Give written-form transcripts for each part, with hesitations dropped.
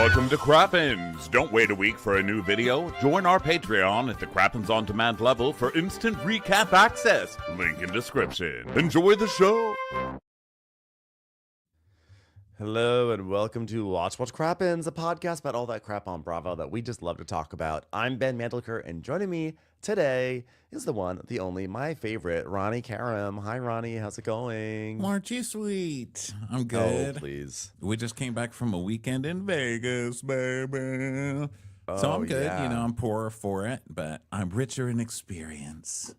Welcome to Crappens. Don't wait a week for a new video. Join our Patreon at the Crappens On Demand level for instant recap access. Link in description. Enjoy the show. Hello and welcome to Watch Crappens, a podcast about all that crap on Bravo that we just love to talk about. I'm Ben Mandliker, and joining me today is the one, the only, my favorite, Ronnie Karam. Hi, Ronnie. How's it going? Aren't you sweet? I'm good. Oh, please. We just came back from a weekend in Vegas, baby. So I'm good. Yeah. You know, I'm poorer for it, but I'm richer in experience.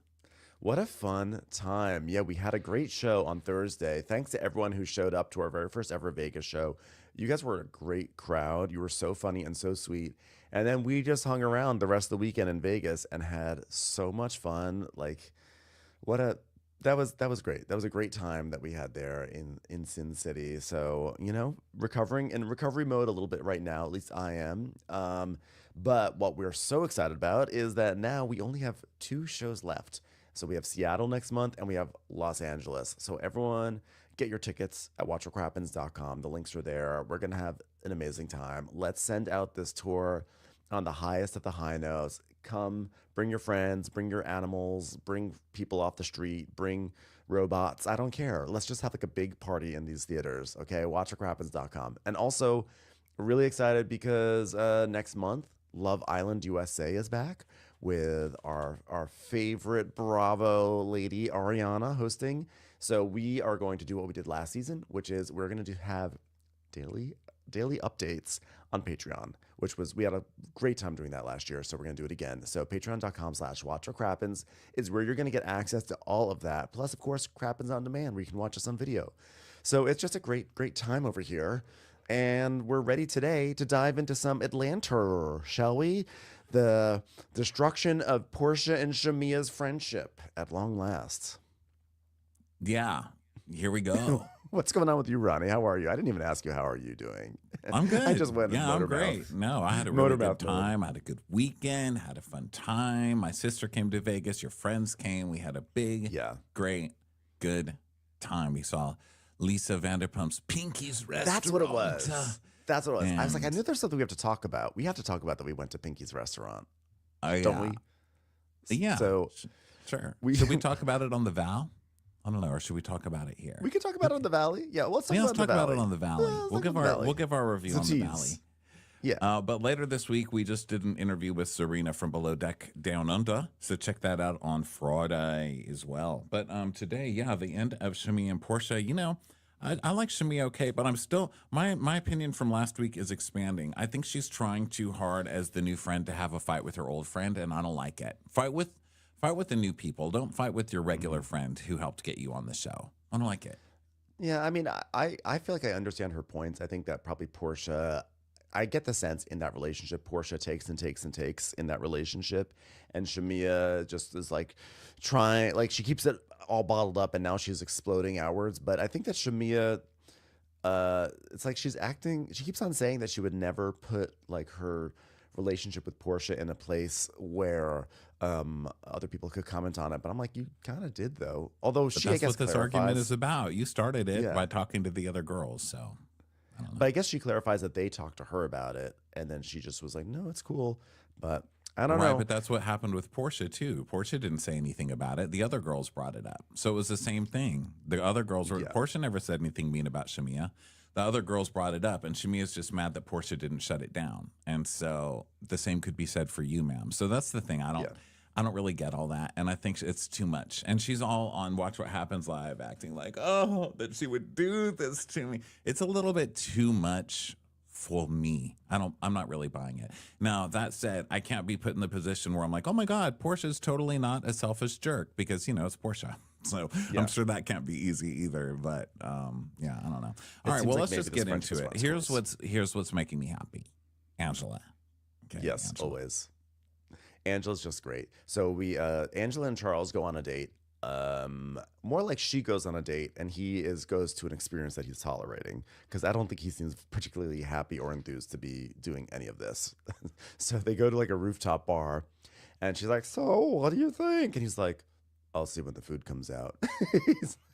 What a fun time. Yeah, we had a great show on Thursday. Thanks to everyone who showed up to our very first ever Vegas show. You guys were a great crowd. You were so funny and so sweet. And then we just hung around the rest of the weekend in Vegas and had so much fun. Like, that was great. That was a great time that we had there in Sin City. So, you know, in recovery mode a little bit right now, at least I am. But what we're so excited about is that now we only have 2 shows left. So we have Seattle next month and we have Los Angeles. So everyone get your tickets at watchwhatcrappens.com. The links are there. We're going to have an amazing time. Let's send out this tour on the highest of the high notes. Come, bring your friends, bring your animals, bring people off the street, bring robots. I don't care. Let's just have like a big party in these theaters. Okay, watchwhatcrappens.com. And also really excited because next month, Love Island USA is back with our favorite Bravo lady, Ariana, hosting. So we are going to do what we did last season, which is we're going to have daily updates on Patreon, we had a great time doing that last year. So we're going to do it again. So patreon.com/watchwhatcrappens is where you're going to get access to all of that. Plus, of course, Crappens on Demand, where you can watch us on video. So it's just a great time over here. And we're ready today to dive into some Atlanta, shall we? The destruction of Porsha and Shamia's friendship at long last. Yeah, here we go. What's going on with you, Ronnie? How are you? I didn't even ask you how are you doing. I'm good. I just went. Yeah, I'm great. No, I had a really good time. I had a good weekend. Had a fun time. My sister came to Vegas. Your friends came. We had a big, great, good time. We saw Lisa Vanderpump's Pinky's Restaurant. That's what it was. That's what it was. And I was like, I knew there's something we have to talk about. We have to talk about that we went to Pinky's Restaurant. Don't we? Yeah. So sure. Should we talk about it on the Val? I don't know. Or should we talk about it here? We could talk about it on the Valley. Yeah, let's talk about it on the Valley. We'll give our review on the Valley. Yeah. But later this week, we just did an interview with Serena from Below Deck Down Under. So check that out on Friday as well. But today, the end of Shamia and Porsha. You know, I like Shamia okay, but I'm still, my opinion from last week is expanding. I think she's trying too hard as the new friend to have a fight with her old friend, and I don't like it. Fight with the new people. Don't fight with your regular friend who helped get you on the show. I don't like it. Yeah, I mean, I feel like I understand her points. I think that probably Porsha, I get the sense in that relationship, Porsha takes and takes and takes in that relationship. And Shamia just is like trying, like she keeps it all bottled up and now she's exploding outwards. But I think that Shamia, it's like she keeps on saying that she would never put like her relationship with Porsha in a place where other people could comment on it. But I'm like, you kind of did though. Although but that's what this argument is about. You started it by talking to the other girls, so I don't know. But I guess she clarifies that they talked to her about it, and then she just was like, no, it's cool. But I don't know. Right, but that's what happened with Porsha too. Porsha didn't say anything about it. The other girls brought it up. So it was the same thing. The other girls were Porsha never said anything mean about Shamia. The other girls brought it up, and Shamia's just mad that Porsha didn't shut it down. And so the same could be said for you, ma'am. So that's the thing. I don't really get all that, and I think it's too much. And she's all on Watch What Happens Live, acting like, oh, that she would do this to me. It's a little bit too much for me. I'm not really buying it. Now, that said, I can't be put in the position where I'm like, oh my God, Portia's totally not a selfish jerk, because, you know, it's Porsha. So I'm sure that can't be easy either. But I don't know. All right, well, let's just get into it. Here's what's making me happy. Angela. Okay, yes, Angela. Always. Angela's just great. So Angela and Charles go on a date. More like she goes on a date and he goes to an experience that he's tolerating, because I don't think he seems particularly happy or enthused to be doing any of this. So they go to like a rooftop bar and she's like, so what do you think? And he's like, I'll see when the food comes out.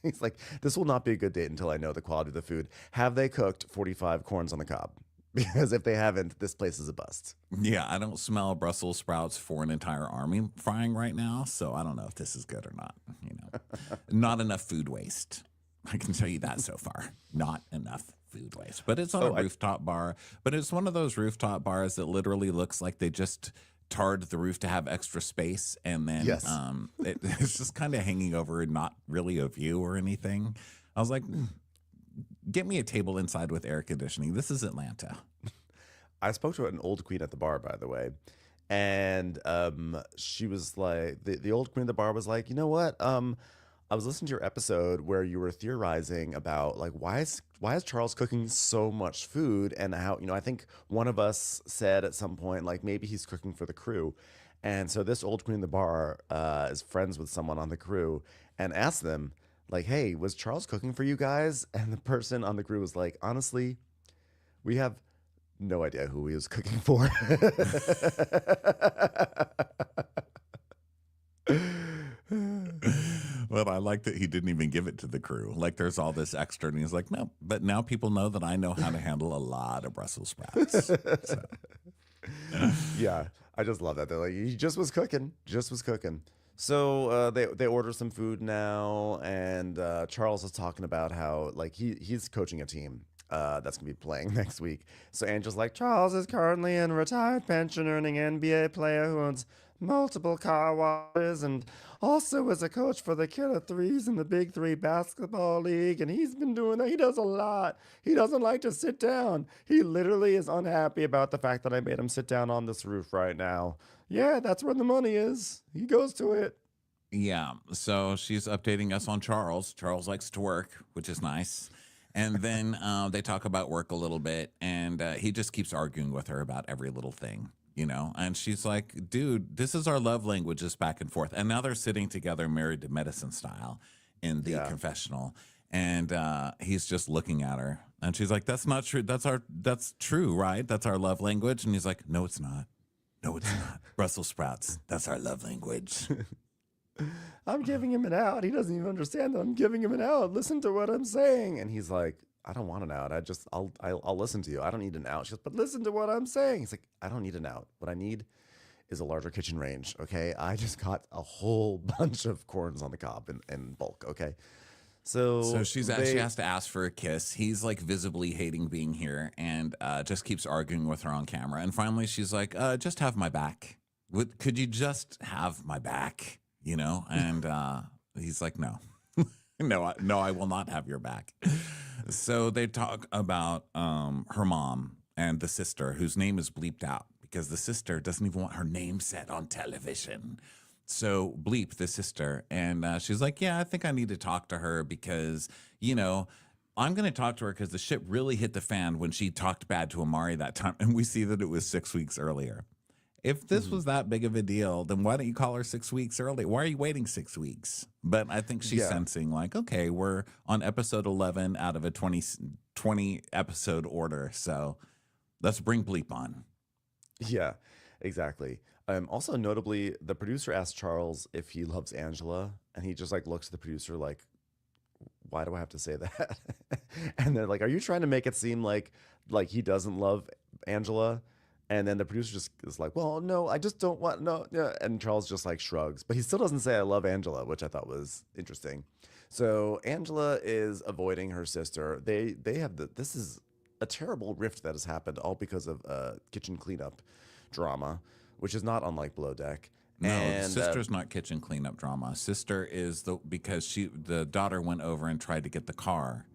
he's like, this will not be a good date until I know the quality of the food. Have they cooked 45 corns on the cob? because if they haven't, this place is a bust. Yeah, I don't smell Brussels sprouts for an entire army frying right now, so I don't know if this is good or not. Not enough food waste. I can tell you that so far. Not enough food waste. But it's on a rooftop bar. But it's one of those rooftop bars that literally looks like they just tarred the roof to have extra space, and then it's just kind of hanging over, not really a view or anything. I was like, get me a table inside with air conditioning. This is Atlanta. I spoke to an old queen at the bar, by the way, and she was like, the old queen at the bar was like, you know what? I was listening to your episode where you were theorizing about like why is Charles cooking so much food, and how, I think one of us said at some point like maybe he's cooking for the crew. And so this old queen in the bar is friends with someone on the crew and asked them like, hey, was Charles cooking for you guys? And the person on the crew was like, honestly, we have no idea who he was cooking for. Well, I like that he didn't even give it to the crew. Like there's all this extra, and he's like, no, but now people know that I know how to handle a lot of Brussels sprouts. So. Yeah, I just love that. They're like, he just was cooking. So they order some food now, and Charles is talking about how like he's coaching a team that's gonna be playing next week. So Angela's like, Charles is currently a retired pension earning NBA player who owns multiple car washes and also is a coach for the Killer Threes in the Big Three basketball league, and he's been doing that. He does a lot. He doesn't like to sit down. He literally is unhappy about the fact that I made him sit down on this roof right now. Yeah, that's where the money is. He goes to it. Yeah, so she's updating us on Charles. Charles likes to work, which is nice. And then they talk about work a little bit, and he just keeps arguing with her about every little thing, And she's like, dude, this is our love languages back and forth. And now they're sitting together, married to medicine style in the confessional. And he's just looking at her. And she's like, that's not true. That's true, right? That's our love language. And he's like, no, it's not. No, it's not. Brussels sprouts. That's our love language. I'm giving him an out. He doesn't even understand that I'm giving him an out. Listen to what I'm saying. And he's like, I don't want an out. I'll listen to you. I don't need an out. She goes, but listen to what I'm saying. He's like, I don't need an out. What I need is a larger kitchen range. Okay. I just got a whole bunch of corns on the cob in bulk. Okay. So she has to ask for a kiss. He's like visibly hating being here, and just keeps arguing with her on camera. And finally she's like, just have my back. Could you just have my back? And he's like, no, no, I will not have your back. So they talk about her mom and the sister, whose name is bleeped out because the sister doesn't even want her name said on television. So bleep the sister. And she's like, yeah, I think I need to talk to her because, I'm going to talk to her because the shit really hit the fan when she talked bad to Amari that time. And we see that it was 6 weeks earlier. If this was that big of a deal, then why don't you call her 6 weeks early? Why are you waiting 6 weeks? But I think she's sensing like, okay, we're on episode 11 out of a 20 episode order. So let's bring bleep on. Yeah, exactly. Also, notably, the producer asked Charles if he loves Angela, and he just like looks at the producer like, why do I have to say that? And they're like, are you trying to make it seem like he doesn't love Angela? And then the producer just is like, well, no, I just don't want, no. Yeah. And Charles just like shrugs, but he still doesn't say I love Angela, which I thought was interesting. So Angela is avoiding her sister. They have this is a terrible rift that has happened all because of kitchen cleanup drama, which is not unlike Below Deck. No, and, sister's not kitchen cleanup drama. Sister is because the daughter went over and tried to get the car.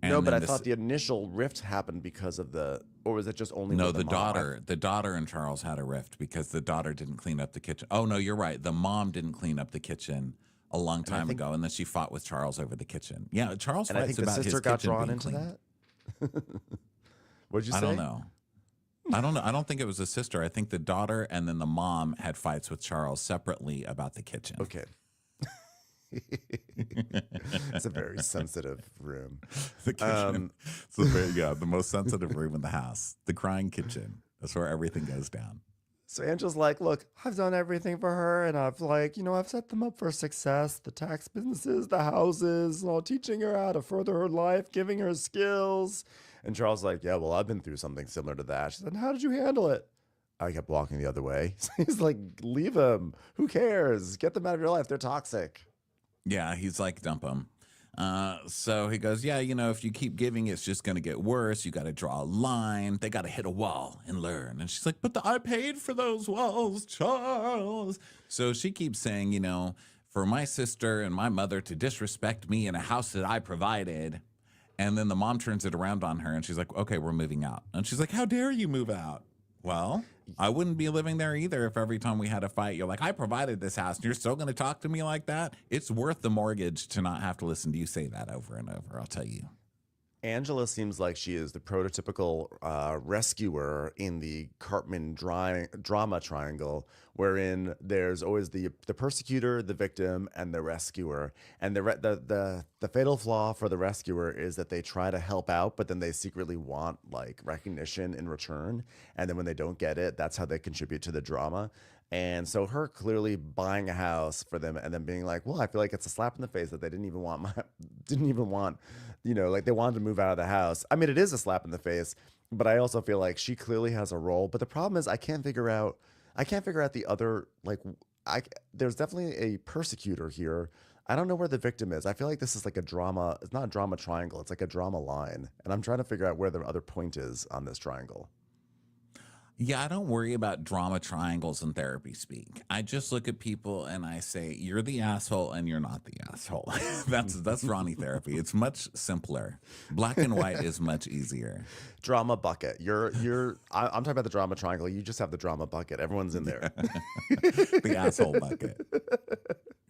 No, but I thought the initial rift happened because of or was it just only? No, the daughter and Charles had a rift because the daughter didn't clean up the kitchen. Oh no, you're right. The mom didn't clean up the kitchen a long time ago, and then she fought with Charles over the kitchen. Yeah, Charles fights about his kitchen being clean. I think the sister got drawn into that. What'd you say? I don't know. I don't think it was the sister. I think the daughter and then the mom had fights with Charles separately about the kitchen. Okay. It's a very sensitive room. The kitchen. It's the most sensitive room in the house. The crying kitchen. That's where everything goes down. So Angela's like, look, I've done everything for her, and I've I've set them up for success, the tax businesses, the houses, teaching her how to further her life, giving her skills. And Charles is like, yeah, well, I've been through something similar to that. She said, how did you handle it? I kept walking the other way. He's like, leave them. Who cares? Get them out of your life. They're toxic. Yeah, he's like, dump them. So he goes, yeah, if you keep giving, it's just going to get worse. You got to draw a line. They got to hit a wall and learn. And she's like, but I paid for those walls, Charles. So she keeps saying, for my sister and my mother to disrespect me in a house that I provided. And then the mom turns it around on her and she's like, okay, we're moving out. And she's like, how dare you move out? Well, I wouldn't be living there either if every time we had a fight, you're like, I provided this house and you're still going to talk to me like that? It's worth the mortgage to not have to listen to you say that over and over, I'll tell you. Angela seems like she is the prototypical rescuer in the Cartman drama triangle, wherein there's always the persecutor, the victim, and the rescuer. And the fatal flaw for the rescuer is that they try to help out, but then they secretly want like recognition in return. And then when they don't get it, that's how they contribute to the drama. And so her clearly buying a house for them and then being like, well, I feel like it's a slap in the face that they didn't even want, like they wanted to move out of the house. I mean, it is a slap in the face, but I also feel like she clearly has a role. But the problem is I can't figure out the other, there's definitely a persecutor here. I don't know where the victim is. I feel like this is like a drama. It's not a drama triangle. It's like a drama line. And I'm trying to figure out where the other point is on this triangle. Yeah, I don't worry about drama triangles in therapy speak. I just look at people and I say, you're the asshole and you're not the asshole. That's Ronnie therapy. It's much simpler. Black and white is much easier. Drama bucket. I'm talking about the drama triangle. You just have the drama bucket. Everyone's in there. The asshole bucket.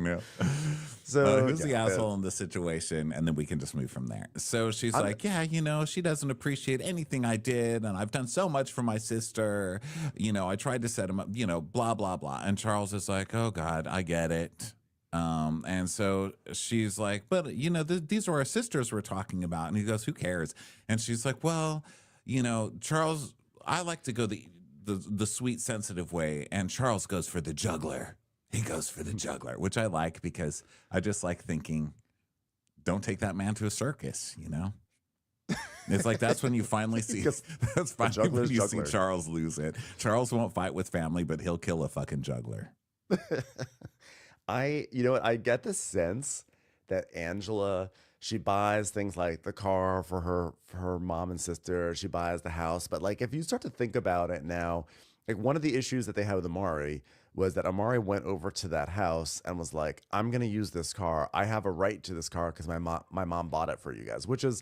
Yeah. So who's the asshole yeah. in this situation? And then we can just move from there. So she's like, yeah, she doesn't appreciate anything I did. And I've done so much for my sister. I tried to set him up, blah, blah, blah. And Charles is like, oh, God, I get it. And so she's like, but, these are our sisters we're talking about. And he goes, who cares? And she's like, well, Charles, I like to go the sweet, sensitive way. And Charles goes for the juggler. He goes for the juggler, which I like because I just like thinking, don't take that man to a circus, It's like that's when you finally see that's finally when you see Charles lose it. Charles won't fight with family, but he'll kill a fucking juggler. I get the sense that Angela, she buys things like the car for her mom and sister. She buys the house, but like if you start to think about it now, like one of the issues that they had with Amari was that Amari went over to that house and was like, I'm going to use this car. I have a right to this car because my mom bought it for you guys, which is,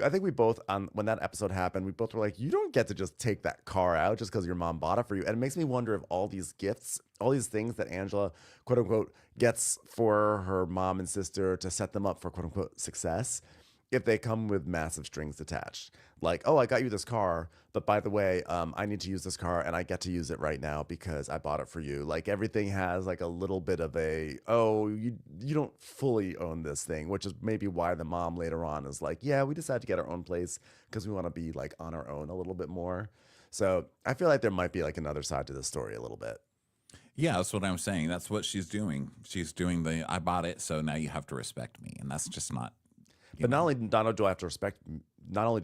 I think we both, when that episode happened, we both were like, you don't get to just take that car out just because your mom bought it for you. And it makes me wonder if all these gifts, all these things that Angela, quote unquote, gets for her mom and sister to set them up for quote unquote success, if they come with massive strings attached. Like, oh, I got you this car, but by the way, I need to use this car and I get to use it right now because I bought it for you. Like everything has like a little bit of a, oh, you don't fully own this thing, which is maybe why the mom later on is like, yeah, we decided to get our own place because we want to be like on our own a little bit more. So I feel like there might be like another side to this story a little bit. Yeah, that's what I'm saying. That's what she's doing. She's doing I bought it, so now you have to respect me. And that's just not. But not only do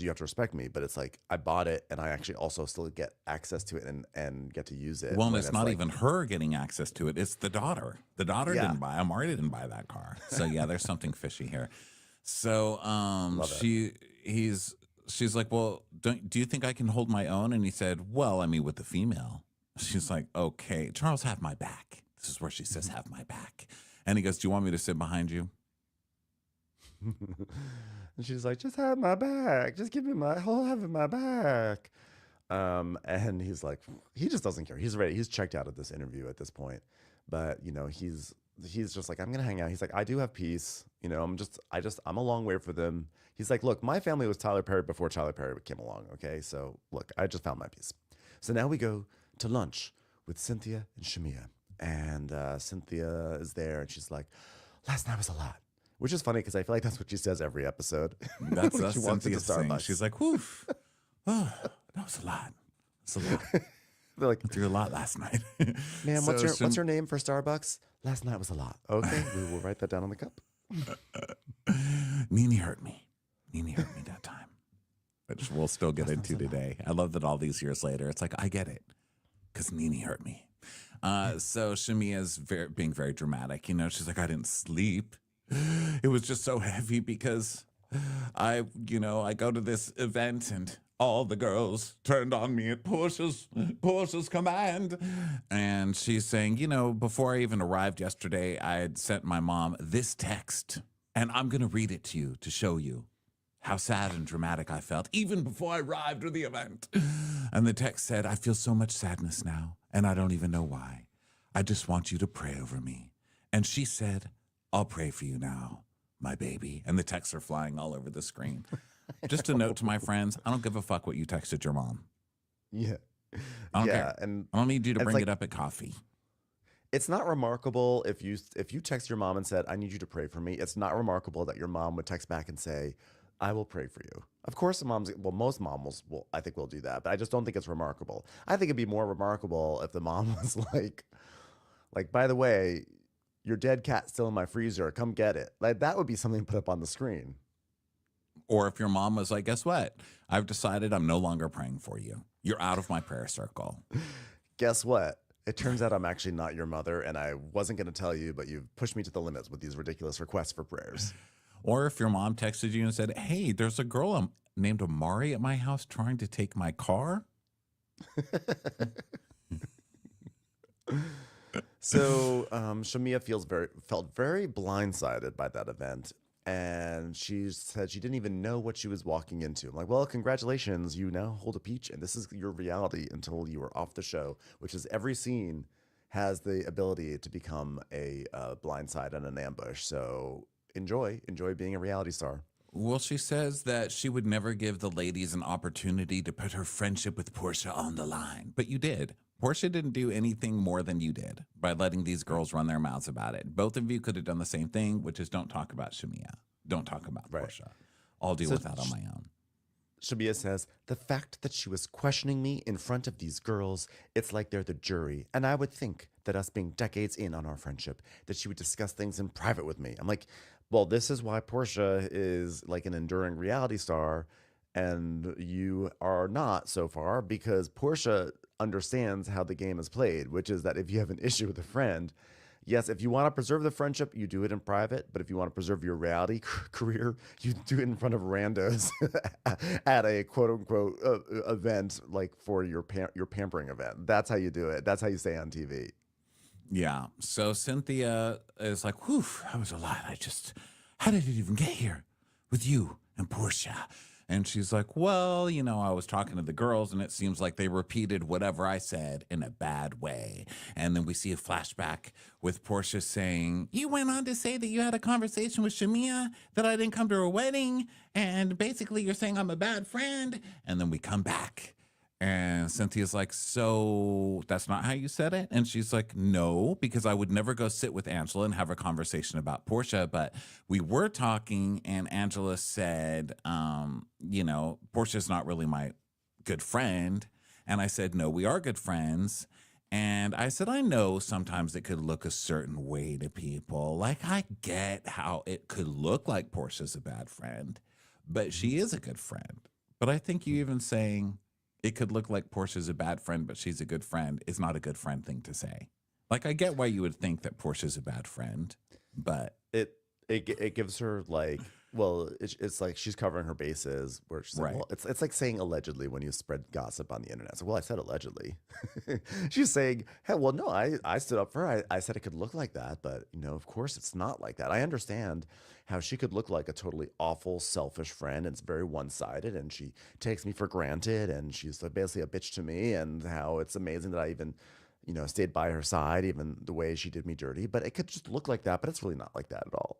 you have to respect me, but it's like I bought it and I actually also still get access to it and get to use it. Well, and it's not even her getting access to it. It's the daughter. The daughter didn't buy. Amari didn't buy that car. So yeah, there's something fishy here. So she's like, well, do you think I can hold my own? And he said, well, I mean, with the female. She's like, okay, Charles, have my back. This is where she says, have my back. And he goes, do you want me to sit behind you? And she's like, just have my back. Just give me have my back. And he's like, he just doesn't care. He's ready. He's checked out of this interview at this point. But, he's just like, I'm going to hang out. He's like, I do have peace. I'm a long way for them. He's like, look, my family was Tyler Perry before Tyler Perry came along. Okay. So look, I just found my peace. So now we go to lunch with Cynthia and Shamia. And Cynthia is there and she's like, last night was a lot. Which is funny because I feel like that's what she says every episode. That's she wants to Starbucks. She's like, woof. Oh, that was a lot. That's a lot. They're like, I threw a lot last night. Man, what's your name for Starbucks? Last night was a lot. Okay, we will write that down on the cup. Nene hurt me. Nene hurt me that time. which we'll still get into today. I love that all these years later, it's like, I get it, because Nene hurt me. So Shamia's being very dramatic. You know, she's like, I didn't sleep. It was just so heavy because I go to this event and all the girls turned on me at Porsha's command. And she's saying, you know, before I even arrived yesterday, I had sent my mom this text, and I'm going to read it to you to show you how sad and dramatic I felt even before I arrived at the event. And the text said, I feel so much sadness now, and I don't even know why. I just want you to pray over me. And she said, I'll pray for you now, my baby. And the texts are flying all over the screen. Just a note to my friends, I don't give a fuck what you texted your mom. Yeah. I don't care. And I don't need you to bring like, it up at coffee. It's not remarkable if you text your mom and said, I need you to pray for me. It's not remarkable that your mom would text back and say, I will pray for you. Of course, most moms will, I think, will do that, but I just don't think it's remarkable. I think it'd be more remarkable if the mom was like, by the way, your dead cat's still in my freezer. Come get it. Like, that would be something put up on the screen. Or if your mom was like, guess what? I've decided I'm no longer praying for you. You're out of my prayer circle. Guess what? It turns out I'm actually not your mother, and I wasn't going to tell you, but you've pushed me to the limits with these ridiculous requests for prayers. Or if your mom texted you and said, hey, there's a girl named Amari at my house trying to take my car. So Shamia felt very blindsided by that event. And she said she didn't even know what she was walking into. I'm like, well, congratulations. You now hold a peach, and this is your reality until you are off the show, which is every scene has the ability to become a blindside and an ambush. So enjoy being a reality star. Well, she says that she would never give the ladies an opportunity to put her friendship with Porsha on the line. But you did. Porsha didn't do anything more than you did by letting these girls run their mouths about it. Both of you could have done the same thing, which is don't talk about Shamia. Don't talk about Porsha. I'll deal with that on my own. Shamia says, the fact that she was questioning me in front of these girls, it's like they're the jury. And I would think that us being decades in on our friendship, that she would discuss things in private with me. I'm like, well, this is why Porsha is like an enduring reality star and you are not so far, because Porsha understands how the game is played, which is that if you have an issue with a friend, yes, if you want to preserve the friendship, you do it in private. But if you want to preserve your reality career, you do it in front of randos at a quote unquote event, like for your pampering event. That's how you do it. That's how you stay on TV. Yeah. So Cynthia is like, whew, that was a lot. How did it even get here with you and Porsha? And she's like, well, you know, I was talking to the girls and it seems like they repeated whatever I said in a bad way. And then we see a flashback with Porsha saying, you went on to say that you had a conversation with Shamia, that I didn't come to her wedding. And basically you're saying I'm a bad friend. And then we come back. And Cynthia's like, so that's not how you said it? And she's like, no, because I would never go sit with Angela and have a conversation about Porsha. But we were talking and Angela said, you know, Portia's not really my good friend. And I said, no, we are good friends. And I said, I know sometimes it could look a certain way to people. Like, I get how it could look like Portia's a bad friend, but she is a good friend. But I think you even saying it could look like Portia's a bad friend, but she's a good friend is not a good friend thing to say. Like, I get why you would think that Portia's a bad friend, but it gives her like, well, it's like she's covering her bases where she's like, right. well, it's like saying allegedly when you spread gossip on the internet. So, well, I said allegedly. She's saying, hey, well, no, I stood up for her. I said it could look like that, but you know, of course it's not like that. I understand how she could look like a totally awful, selfish friend. And it's very one-sided and she takes me for granted and she's basically a bitch to me, and how it's amazing that I even, you know, stayed by her side, even the way she did me dirty. But it could just look like that, but it's really not like that at all.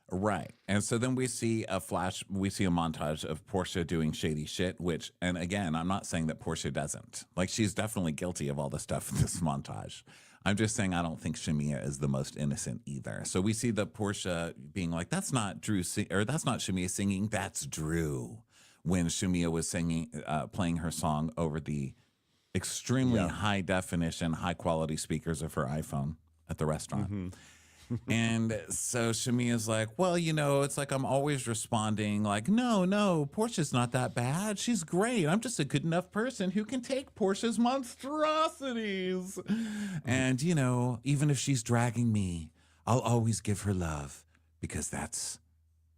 Right. And so then we see a montage of Porsha doing shady shit, which, and again, I'm not saying that Porsha doesn't. Like, she's definitely guilty of all the stuff in this montage. I'm just saying I don't think Shamia is the most innocent either. So we see the Porsha being like, that's not Drew, or that's not Shamia singing, that's Drew. When Shamia was singing, playing her song over the extremely high definition, high quality speakers of her iPhone at the restaurant. Mm-hmm. And so Shamia's like, well, it's like I'm always responding like, no, Portia's not that bad. She's great. I'm just a good enough person who can take Portia's monstrosities. And, even if she's dragging me, I'll always give her love because that's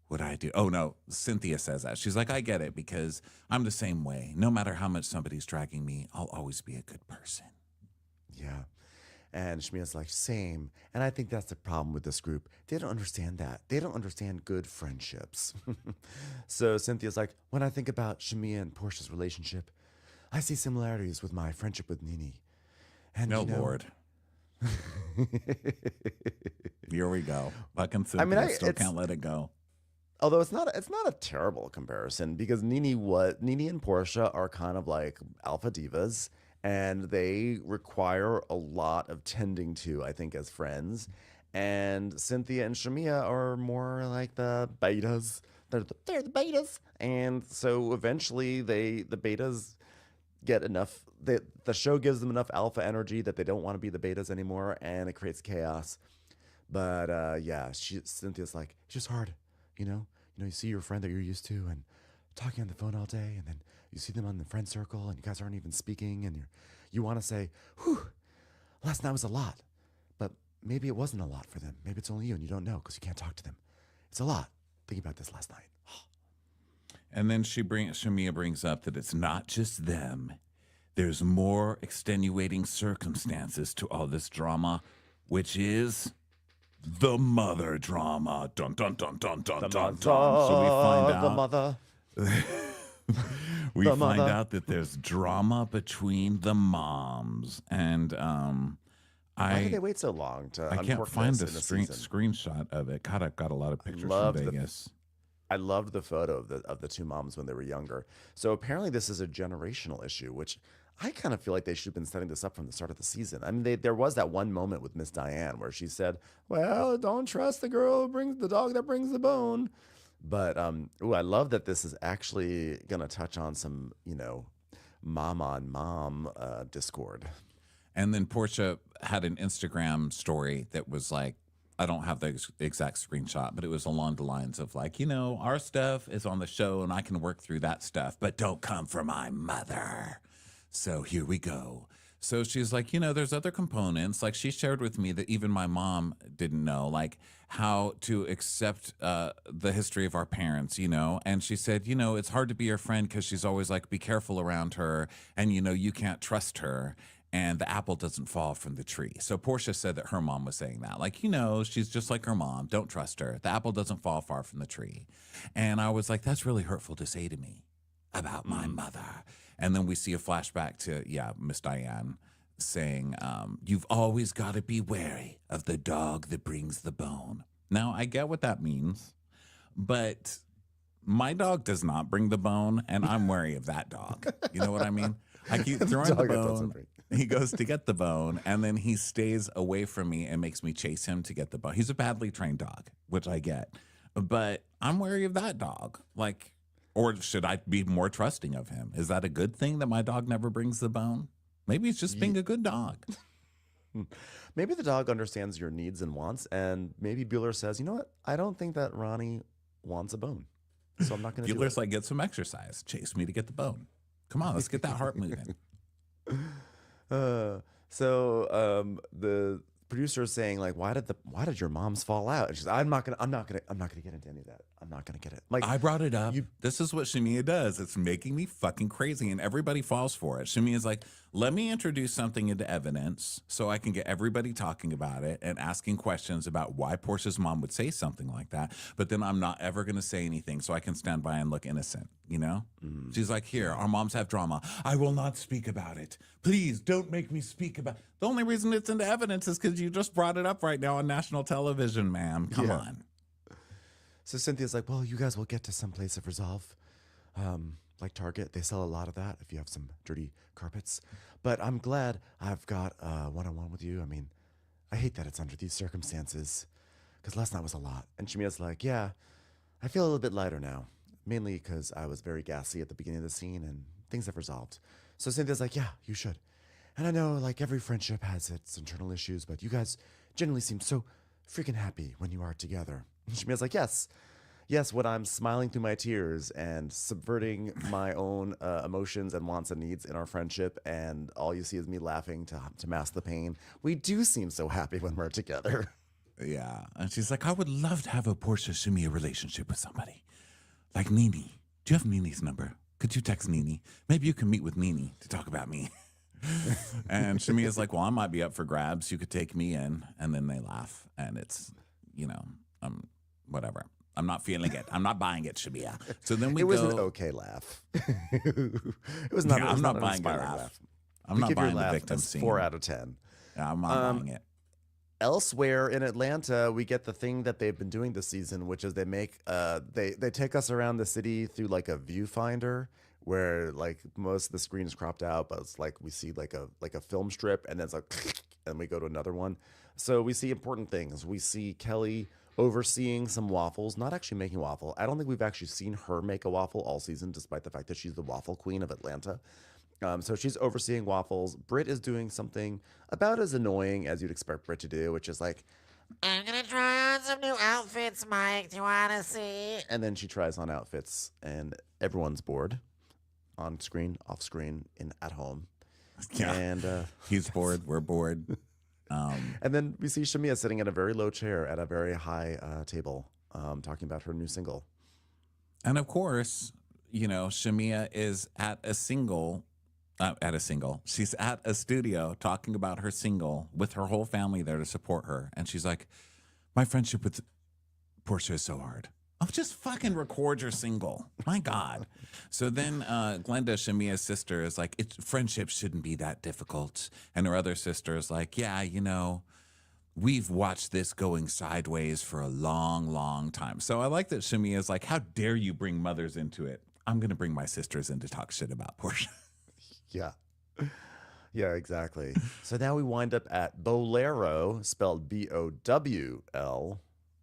what I do. Oh, no, Cynthia says that. She's like, I get it because I'm the same way. No matter how much somebody's dragging me, I'll always be a good person. Yeah. And Shamia's like, same. And I think that's the problem with this group. They don't understand that. They don't understand good friendships. So Cynthia's like, when I think about Shamia and Portia's relationship, I see similarities with my friendship with Nini. And no, Lord. Here we go. Fucking Cynthia I still can't let it go. Although it's not a terrible comparison because Nini and Porsha are kind of like alpha divas. And they require a lot of tending to, I think, as friends. And Cynthia and Shamia are more like the betas. They're the betas. And so eventually the betas get enough. The show gives them enough alpha energy that they don't want to be the betas anymore. And it creates chaos. But yeah, Cynthia's like, it's just hard. You see your friend that you're used to and talking on the phone all day. And then you see them on the friend circle and you guys aren't even speaking and you want to say, whew, last night was a lot. But maybe it wasn't a lot for them. Maybe it's only you and you don't know because you can't talk to them. It's a lot thinking about this last night. And then Shamia brings up that it's not just them. There's more extenuating circumstances to all this drama, which is the mother drama. Dun, dun, dun, dun, dun, dun, dun. So we find out. The mother. We find out that there's drama between the moms, and why did they wait so long to? I can't find the screenshot of it. God, I've got a lot of pictures from Vegas. I loved the photo of the two moms when they were younger. So apparently, this is a generational issue, which I kind of feel like they should have been setting this up from the start of the season. I mean, there was that one moment with Miss Diane where she said, "Well, don't trust the girl who brings the dog that brings the bone." But I love that this is actually going to touch on some, mom on mom discord. And then Porsha had an Instagram story that was like, I don't have the exact screenshot, but it was along the lines of like, our stuff is on the show and I can work through that stuff, but don't come for my mother. So here we go. So she's like, there's other components. Like she shared with me that even my mom didn't know, like how to accept the history of our parents, And she said, it's hard to be your friend because she's always like, be careful around her. And, you can't trust her. And the apple doesn't fall from the tree. So Porsha said that her mom was saying that. Like, she's just like her mom. Don't trust her. The apple doesn't fall far from the tree. And I was like, that's really hurtful to say to me about my mother. And then we see a flashback to, Miss Diane saying, you've always got to be wary of the dog that brings the bone. Now, I get what that means, but my dog does not bring the bone, and I'm wary of that dog. You know what I mean? I keep throwing the bone. He goes to get the bone, and then he stays away from me and makes me chase him to get the bone. He's a badly trained dog, which I get. But I'm wary of that dog. Like, or should I be more trusting of him? Is that a good thing that my dog never brings the bone? Maybe it's just being a good dog. Maybe the dog understands your needs and wants, and maybe Bueller says, you know what? I don't think that Ronnie wants a bone, so I'm not going to do it. Bueller's like, get some exercise. Chase me to get the bone. Come on, let's get that heart moving. So the producer is saying like, why did your moms fall out? And she's, I'm not gonna get into any of that. I'm not gonna get it. Like, I brought it up. This is what Shamia does. It's making me fucking crazy, and everybody falls for it. Shamia's like, let me introduce something into evidence so I can get everybody talking about it and asking questions about why Portia's mom would say something like that. But then I'm not ever gonna say anything so I can stand by and look innocent. She's like, here, our moms have drama. I will not speak about it. Please don't make me speak about it. The only reason it's into evidence is because you just brought it up right now on national television, ma'am. Come on. So Cynthia's like, well, you guys will get to some place of resolve. Like Target, they sell a lot of that if you have some dirty carpets. But I'm glad I've got a one-on-one with you. I mean, I hate that it's under these circumstances because last night was a lot. And Shamia's like, yeah, I feel a little bit lighter now. Mainly because I was very gassy at the beginning of the scene and things have resolved. So Cynthia's like, yeah, you should. And I know like every friendship has its internal issues, but you guys generally seem so freaking happy when you are together. And Shamia's like, yes. Yes, when I'm smiling through my tears and subverting my own emotions and wants and needs in our friendship, and all you see is me laughing to mask the pain. We do seem so happy when we're together. Yeah. And she's like, I would love to have a Porsha Shamia relationship with somebody. Like Nene. Do you have Nene's number? Could you text Nene? Maybe you can meet with Nene to talk about me. And Shamia's like, well, I might be up for grabs. You could take me in. And then they laugh. And it's, whatever. I'm not feeling it. I'm not buying it, Shamia. So then we It go. was an okay laugh. It was not. Yeah, I'm not buying a laugh. I'm not buying the victim scene. 4 out of 10. Yeah, I'm not buying it. Elsewhere in Atlanta, we get the thing that they've been doing this season, which is they make they take us around the city through like a viewfinder where like most of the screen is cropped out, but it's like we see like a film strip, and then it's like and we go to another one. So we see important things. We see Kelly overseeing some waffles, not actually making waffle. I don't think we've actually seen her make a waffle all season, despite the fact that she's the waffle queen of Atlanta. So she's overseeing waffles. Britt is doing something about as annoying as you'd expect Britt to do, which is like, I'm going to try on some new outfits, Mike. Do you want to see? And then she tries on outfits, and everyone's bored. On screen, off screen, at home. Yeah. And he's bored. We're bored. And then we see Shamia sitting in a very low chair at a very high table, talking about her new single. And of course, Shamia is at a She's at a studio talking about her single with her whole family there to support her. And she's like, my friendship with Porsha is so hard. Oh, just fucking record your single. My God. So then Glenda, Shamia's sister, is like, friendship shouldn't be that difficult. And her other sister is like, yeah, we've watched this going sideways for a long, long time. So I like that Shamia's like, how dare you bring mothers into it? I'm going to bring my sisters in to talk shit about Porsha. Yeah. Yeah, exactly. So now we wind up at Bolero, spelled Bowl,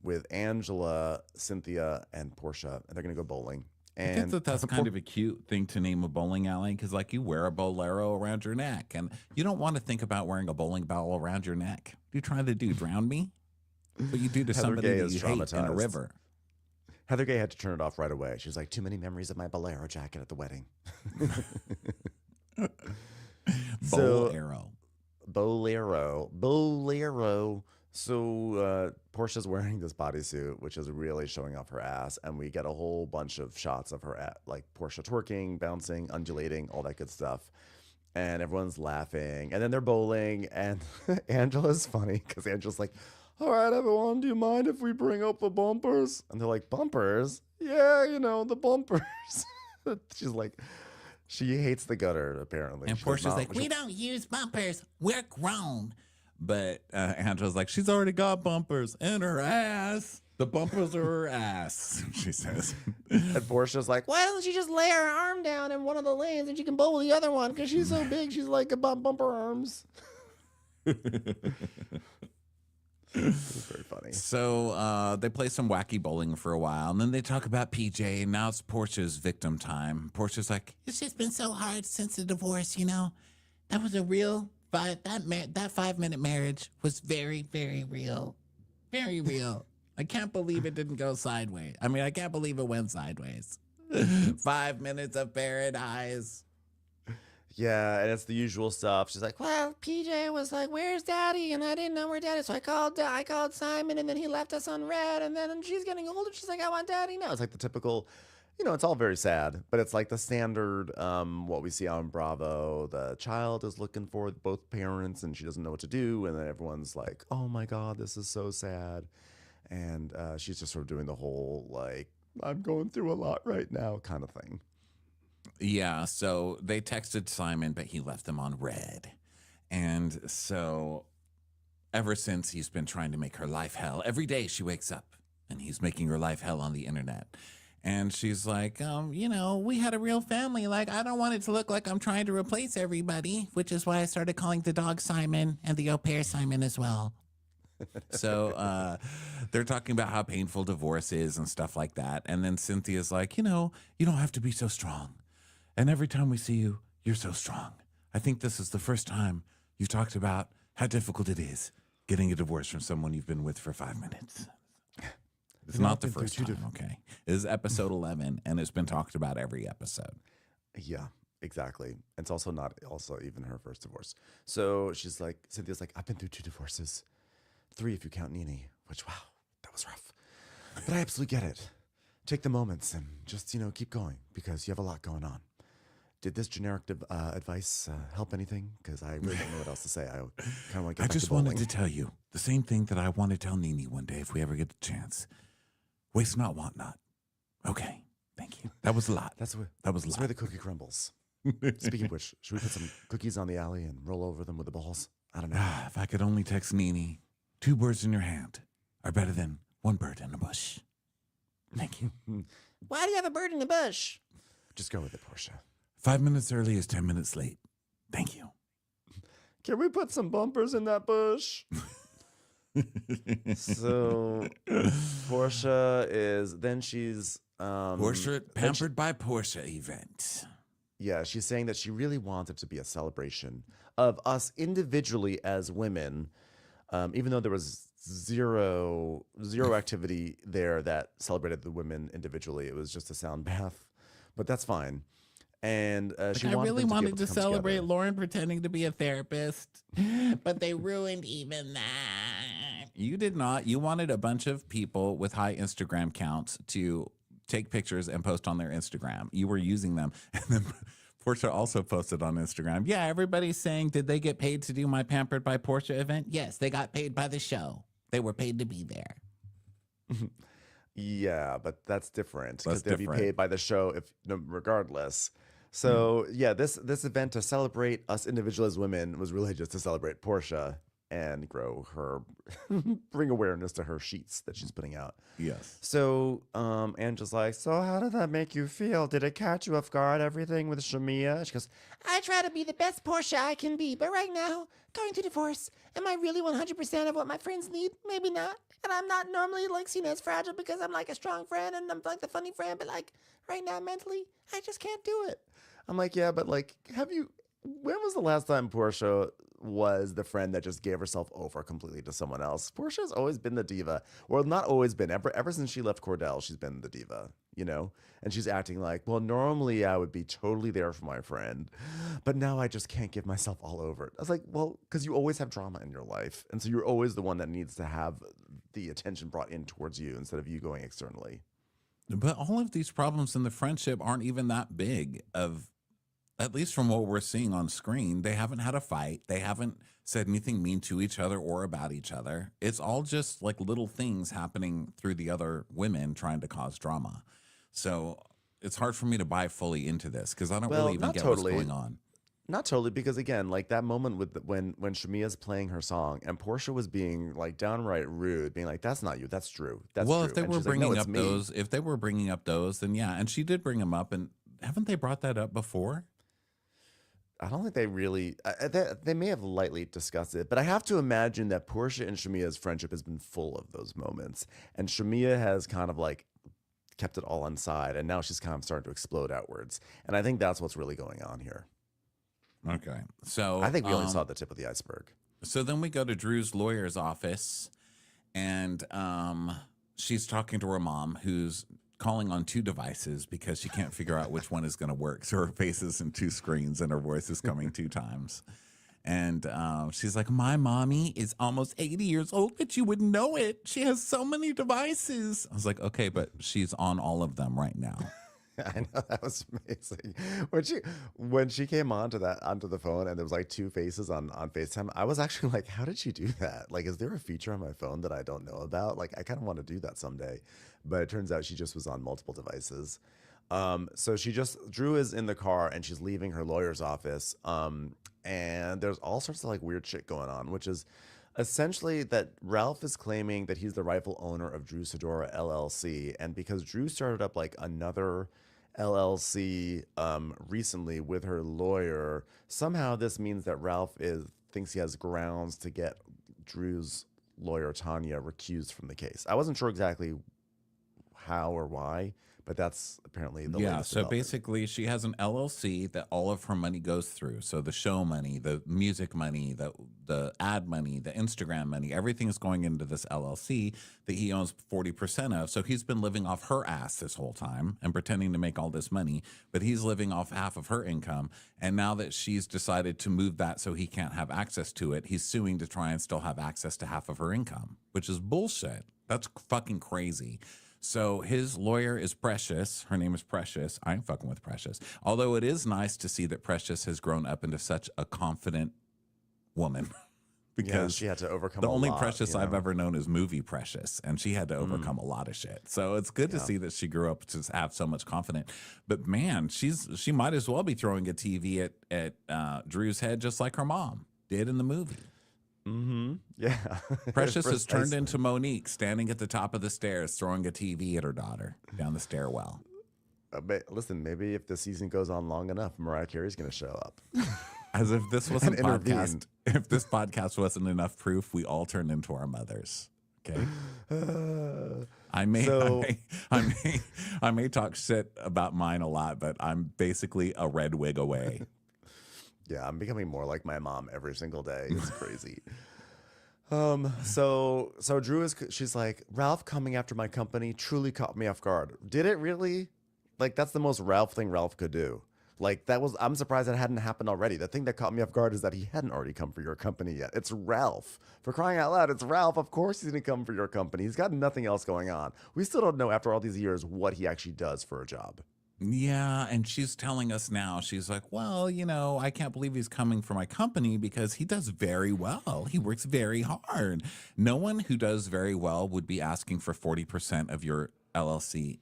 with Angela, Cynthia, and Porsha, and they're gonna go bowling. And that's kind of a cute thing to name a bowling alley, because like you wear a bolero around your neck, and you don't want to think about wearing a bowling ball around your neck. What are you trying to do? Drown me? What you do to somebody that you hate in a river? Heather Gay had to turn it off right away. She was like, too many memories of my bolero jacket at the wedding. Bolero. So Portia's wearing this bodysuit, which is really showing off her ass, and we get a whole bunch of shots of her like Porsha twerking, bouncing, undulating, all that good stuff. And everyone's laughing, and then they're bowling, and Angela's funny because Angela's like, all right, everyone, do you mind if we bring up the bumpers? And they're like, bumpers? Yeah, the bumpers. She's like, she hates the gutter, apparently. And Portia's like, we don't use bumpers. We're grown. But Angela's like, she's already got bumpers in her ass. The bumpers are her ass, she says. And Portia's like, why doesn't she just lay her arm down in one of the lanes and she can bowl the other one? Because she's so big, she's like a bumper arms. It's very funny. So they play some wacky bowling for a while, and then they talk about PJ, and now it's Portia's victim time. Portia's like, it's just been so hard since the divorce, That was a real... that 5-minute marriage was very, very real. Very real. I can't believe it didn't go sideways. I mean, I can't believe it went sideways. 5 minutes of paradise. Yeah, and it's the usual stuff. She's like, well, PJ was like, where's Daddy? And I didn't know where Daddy is. So I called Simon, and then he left us on red. And then she's getting older. She's like, I want Daddy now. It's like the typical... it's all very sad, but it's like the standard, what we see on Bravo. The child is looking for both parents and she doesn't know what to do. And then everyone's like, oh my God, this is so sad. And she's just sort of doing the whole, like, I'm going through a lot right now kind of thing. Yeah, so they texted Simon, but he left them on red. And so ever since, he's been trying to make her life hell. Every day she wakes up and he's making her life hell on the internet. And she's like, we had a real family. Like, I don't want it to look like I'm trying to replace everybody, which is why I started calling the dog Simon and the au pair Simon as well. So they're talking about how painful divorce is and stuff like that. And then Cynthia's like, you don't have to be so strong. And every time we see you, you're so strong. I think this is the first time you've talked about how difficult it is getting a divorce from someone you've been with for 5 minutes. It's not the first time, okay? This is episode 11, and it's been talked about every episode. Yeah, exactly. It's also not also even her first divorce. So she's like, Cynthia's like, I've been through 2 divorces. 3 if you count Nene, which, wow, that was rough. But I absolutely get it. Take the moments and just, keep going because you have a lot going on. Did this generic advice help anything? Because I really don't know what else to say. I kind of want to get back to bowling. Wanted to tell you the same thing that I want to tell Nene one day if we ever get the chance. Waste not, want not. Okay, thank you. That was a lot. That's where the cookie crumbles. Speaking of which, should we put some cookies on the alley and roll over them with the balls? I don't know. If I could only text Nene, 2 birds in your hand are better than 1 bird in a bush. Thank you. Why do you have a bird in the bush? Just go with it, Porsha. 5 minutes early is 10 minutes late. Thank you. Can we put some bumpers in that bush? So Porsha she's Porsha Pampered by Porsha event. Yeah, she's saying that she really wants it to be a celebration of us individually as women, even though there was zero activity there that celebrated the women individually. It was just a sound bath, but that's fine. And she wanted to celebrate Lauren pretending to be a therapist, but they ruined even that. You did not. You wanted a bunch of people with high Instagram counts to take pictures and post on their Instagram. You were using them. And then Porsha also posted on Instagram. Yeah, everybody's saying, did they get paid to do my Pampered by Porsha event? Yes, they got paid by the show. They were paid to be there. Yeah, but that's different because they'd be paid by the show regardless. So this event to celebrate us individual as women was really just to celebrate Porsha and bring awareness to her sheets that she's putting out. Yes. So Angela's like, so how did that make you feel? Did it catch you off guard, everything with Shamia? She goes, I try to be the best Porsha I can be, but right now, going through divorce, am I really 100% of what my friends need? Maybe not. And I'm not normally seen as fragile because I'm like a strong friend and I'm like the funny friend, but right now mentally, I just can't do it. I'm like, yeah, but when was the last time Porsha was the friend that just gave herself over completely to someone else? Portia's always been the diva. Well, not always been. Ever since she left Cordell, she's been the diva, And she's acting like, well, normally I would be totally there for my friend, but now I just can't give myself all over it. I was like, well, because you always have drama in your life. And so you're always the one that needs to have the attention brought in towards you instead of you going externally. But all of these problems in the friendship aren't even that big at least from what we're seeing on screen. They haven't had a fight. They haven't said anything mean to each other or about each other. It's all just little things happening through the other women trying to cause drama. So it's hard for me to buy fully into this because I don't really even get what's going on. Not totally, because again, that moment when Shamia's playing her song and Porsha was being downright rude, being like, "That's not you, that's Drew." That's well, Drew. if they were bringing up those, then yeah, and she did bring them up, and haven't they brought that up before? I don't think they really. They may have lightly discussed it, but I have to imagine that Porsha and Shamia's friendship has been full of those moments, and Shamia has kind of kept it all inside, and now she's kind of starting to explode outwards, and I think that's what's really going on here. Okay, so I think we only saw the tip of the iceberg. So then we go to Drew's lawyer's office, and she's talking to her mom, who's calling on 2 devices because she can't figure out which one is going to work. So her face is in 2 screens and her voice is coming 2 times. And she's like, my mommy is almost 80 years old, but you wouldn't know it. She has so many devices. I was like, okay, but she's on all of them right now. I know, that was amazing. When she came onto the phone and there was 2 faces on FaceTime, I was actually like, how did she do that? Is there a feature on my phone that I don't know about? I kind of want to do that someday. But it turns out she just was on multiple devices. So Drew is in the car and she's leaving her lawyer's office. And there's all sorts of weird shit going on, which is essentially that Ralph is claiming that he's the rightful owner of Drew Sidora LLC. And because Drew started up another LLC recently with her lawyer, somehow this means that Ralph thinks he has grounds to get Drew's lawyer Tanya recused from the case. I wasn't sure exactly how or why, but that's apparently the Yeah, latest so development. basically she has an LLC that all of her money goes through. So the show money, the music money, the ad money, the Instagram money, everything is going into this LLC that he owns 40% of. So he's been living off her ass this whole time and pretending to make all this money, but he's living off half of her income. And now that she's decided to move that so he can't have access to it, he's suing to try and still have access to half of her income, which is bullshit. That's fucking crazy. So his lawyer is Precious. Her name is Precious. I ain't fucking with Precious. Although it is nice to see that Precious has grown up into such a confident woman. Because she had to overcome the a only lot, Precious I've ever known is movie Precious, and she had to overcome a lot of shit. So it's good to see that she grew up to have so much confidence. But man, she might as well be throwing a TV at Drew's head just like her mom did in the movie. Yeah. Precious has turned into Monique, standing at the top of the stairs, throwing a TV at her daughter down the stairwell. Listen, maybe if the season goes on long enough, Mariah Carey's going to show up. As if this wasn't And intervene. podcast. If this podcast wasn't enough proof, we all turned into our mothers. Okay. I may talk shit about mine a lot, but I'm basically a red wig away. Yeah, I'm becoming more like my mom every single day. It's crazy. So Drew she's like, Ralph coming after my company truly caught me off guard. Did it really? Like, that's the most Ralph thing Ralph could do. Like, I'm surprised that hadn't happened already. The thing that caught me off guard is that he hadn't already come for your company yet. It's Ralph. For crying out loud, it's Ralph. Of course he's going to come for your company. He's got nothing else going on. We still don't know after all these years what he actually does for a job. Yeah, and she's telling us now, she's like, well, I can't believe he's coming for my company because he does very well. He works very hard. No one who does very well would be asking for 40% of your LLC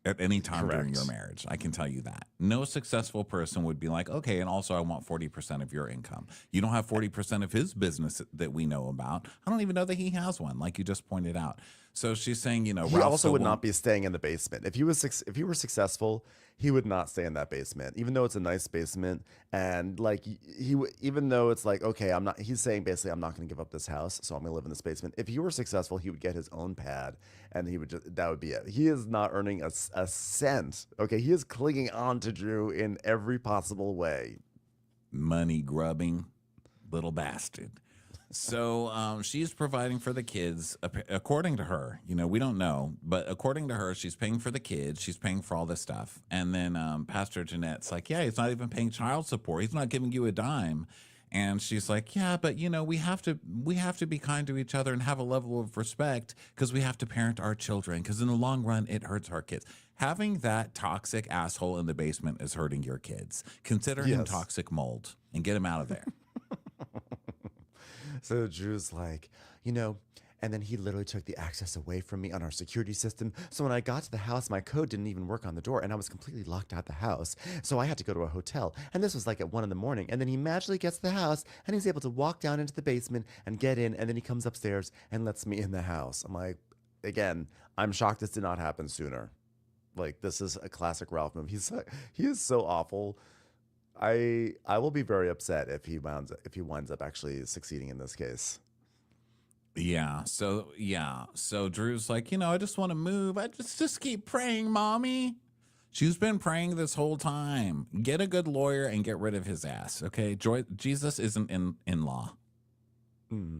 at any time during your marriage. I can tell you that. No successful person would be like, okay, and also I want 40% of your income. You don't have 40% of his business that we know about. I don't even know that he has one, like you just pointed out. So she's saying, he Ralph also would not be staying in the basement. If he were successful, he would not stay in that basement, even though it's a nice basement. And like even though it's like, okay, he's saying basically, I'm not going to give up this house, so I'm going to live in this basement. If he were successful, he would get his own pad, and that would be it. He is not earning a cent. Okay, he is clinging on to Drew in every possible way. Money grubbing little bastard. So she's providing for the kids, according to her. We don't know, but according to her, she's paying for the kids. She's paying for all this stuff. And then Pastor Jeanette's like, yeah, he's not even paying child support. He's not giving you a dime. And she's like, yeah, but we have to be kind to each other and have a level of respect because we have to parent our children because in the long run, it hurts our kids. Having that toxic asshole in the basement is hurting your kids. Consider him toxic mold and get him out of there. So Drew's like, and then he literally took the access away from me on our security system. So when I got to the house, my code didn't even work on the door and I was completely locked out the house. So I had to go to a hotel. And this was like at 1 a.m. And then he magically gets to the house and he's able to walk down into the basement and get in. And then he comes upstairs and lets me in the house. I'm like, again, I'm shocked this did not happen sooner. Like, this is a classic Ralph move. He is so awful. I will be very upset if he winds up actually succeeding in this case. Yeah. So Drew's like, I just want to move. I just keep praying, mommy. She's been praying this whole time. Get a good lawyer and get rid of his ass. Okay. Jesus isn't in law.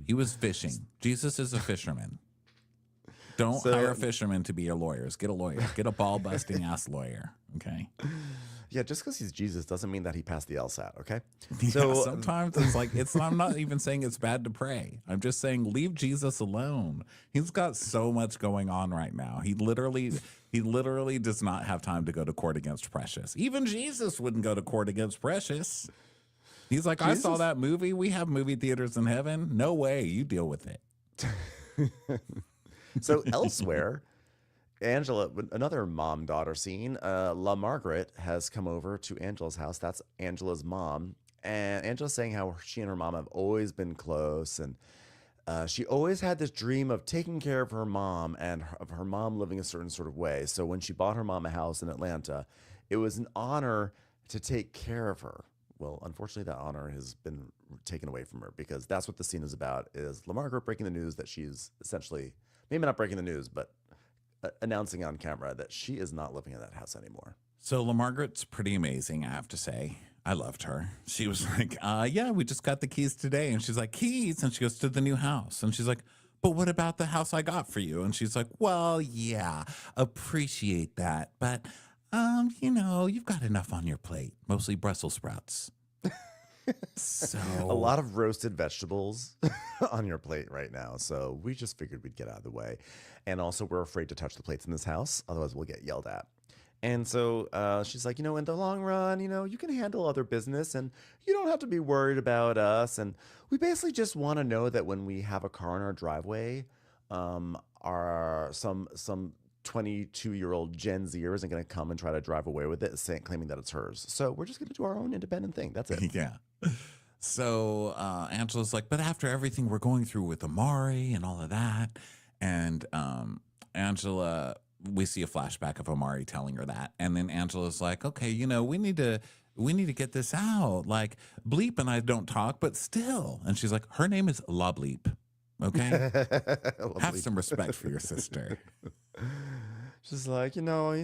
He was fishing. Jesus is a fisherman. Don't hire fishermen to be your lawyers. Get a lawyer. Get a ball busting ass lawyer. Okay. Yeah, just because he's Jesus doesn't mean that he passed the LSAT, okay? So sometimes it's like, I'm not even saying it's bad to pray. I'm just saying leave Jesus alone. He's got so much going on right now. He literally does not have time to go to court against Precious. Even Jesus wouldn't go to court against Precious. He's like, I saw that movie. We have movie theaters in heaven. No way. You deal with it. So elsewhere, Angela, another mom-daughter scene, La Margaret has come over to Angela's house. That's Angela's mom. And Angela's saying how she and her mom have always been close. And she always had this dream of taking care of her mom and of her mom living a certain sort of way. So when she bought her mom a house in Atlanta, it was an honor to take care of her. Well, unfortunately, that honor has been taken away from her because that's what the scene is about, is La Margaret breaking the news that she's essentially, maybe not breaking the news, but announcing on camera that she is not living in that house anymore. So LaMargaret's pretty amazing, I have to say. I loved her. She was like, yeah, we just got the keys today. And she's like, keys? And she goes, to the new house. And she's like, but what about the house I got for you? And she's like, well, yeah, appreciate that. But, you've got enough on your plate, mostly Brussels sprouts. So a lot of roasted vegetables on your plate right now. So we just figured we'd get out of the way. And also we're afraid to touch the plates in this house. Otherwise we'll get yelled at. And so she's like, in the long run, you can handle other business and you don't have to be worried about us. And we basically just want to know that when we have a car in our driveway, some 22-year-old Gen Zer isn't going to come and try to drive away with it, claiming that it's hers. So we're just going to do our own independent thing. That's it. Yeah. So Angela's like, but after everything we're going through with Amari and all of that, and Angela, we see a flashback of Amari telling her that, and then Angela's like, okay, we need to get this out. Like, Bleep and I don't talk, but still. And she's like, her name is La Bleep. Okay, have some respect for your sister. She's like, and I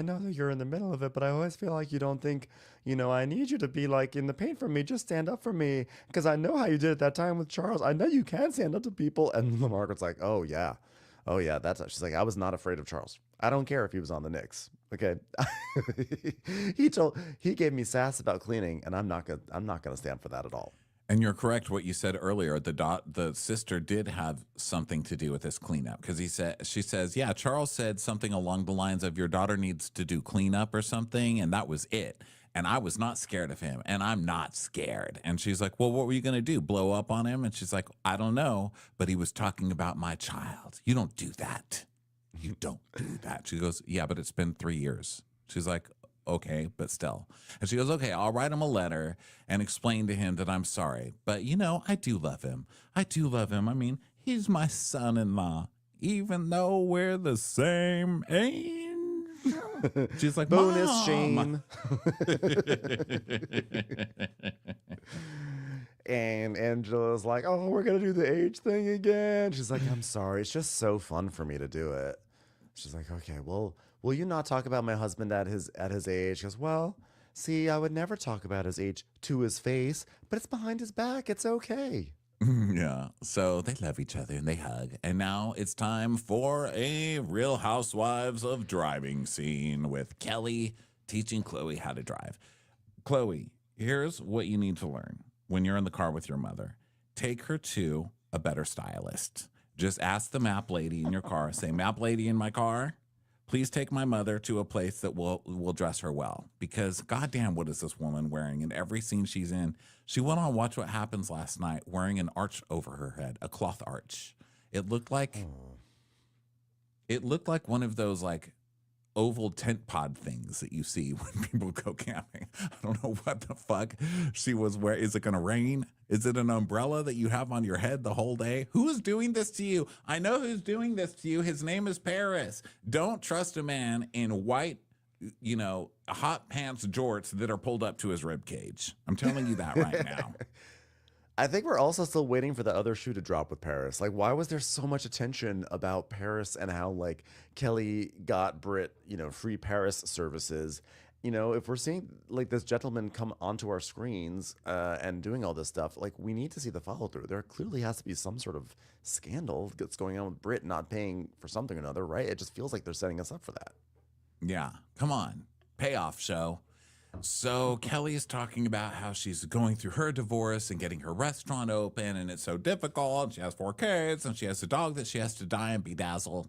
know that you're in the middle of it, but I always feel like you don't think, I need you to be like in the paint for me. Just stand up for me, because I know how you did it that time with Charles. I know you can stand up to people. And Margaret's like, oh yeah, she's like, I was not afraid of Charles. I don't care if he was on the Knicks. Okay, he gave me sass about cleaning, and I'm not gonna stand for that at all. And you're correct what you said earlier. The sister did have something to do with this cleanup, because she says, yeah, Charles said something along the lines of your daughter needs to do cleanup or something, and that was it. And I was not scared of him, and I'm not scared. And she's like, well, what were you going to do, blow up on him? And she's like, I don't know, but he was talking about my child. You don't do that. You don't do that. She goes, yeah, but it's been 3 years. She's like, okay, but still. And she goes, okay, I'll write him a letter and explain to him that I'm sorry. But, I do love him. I do love him. I mean, he's my son-in-law, even though we're the same age. She's like, bonus Mom. shame. And Angela's like, oh, we're going to do the age thing again. She's like, I'm sorry. It's just so fun for me to do it. She's like, okay, well, will you not talk about my husband at his age? She goes, well, see, I would never talk about his age to his face, but it's behind his back. It's okay. Yeah. So they love each other and they hug. And now it's time for a Real Housewives of Driving scene with Kelly teaching Chloe how to drive. Chloe, here's what you need to learn when you're in the car with your mother. Take her to a better stylist. Just ask the map lady in your car, say, map lady in my car, please take my mother to a place that will dress her well. Because goddamn, what is this woman wearing in every scene she's in? She went on Watch What Happens last night wearing an arch over her head, a cloth arch. It looked like one of those like oval tent pod things that you see when people go camping. I don't know what the fuck she was wearing. Is it going to rain? Is it an umbrella that you have on your head the whole day? Who's doing this to you? I know who's doing this to you. His name is Paris. Don't trust a man in white, hot pants jorts that are pulled up to his rib cage. I'm telling you that right now. I think we're also still waiting for the other shoe to drop with Paris. Like, why was there so much attention about Paris and how, like, Kelly got Britt, free Paris services? If we're seeing, like, this gentleman come onto our screens and doing all this stuff, like, we need to see the follow-through. There clearly has to be some sort of scandal that's going on with Britt not paying for something or another, right? It just feels like they're setting us up for that. Yeah. Come on. Payoff show. So Kelly's talking about how she's going through her divorce and getting her restaurant open, and it's so difficult. She has 4 kids, and she has a dog that she has to die and bedazzle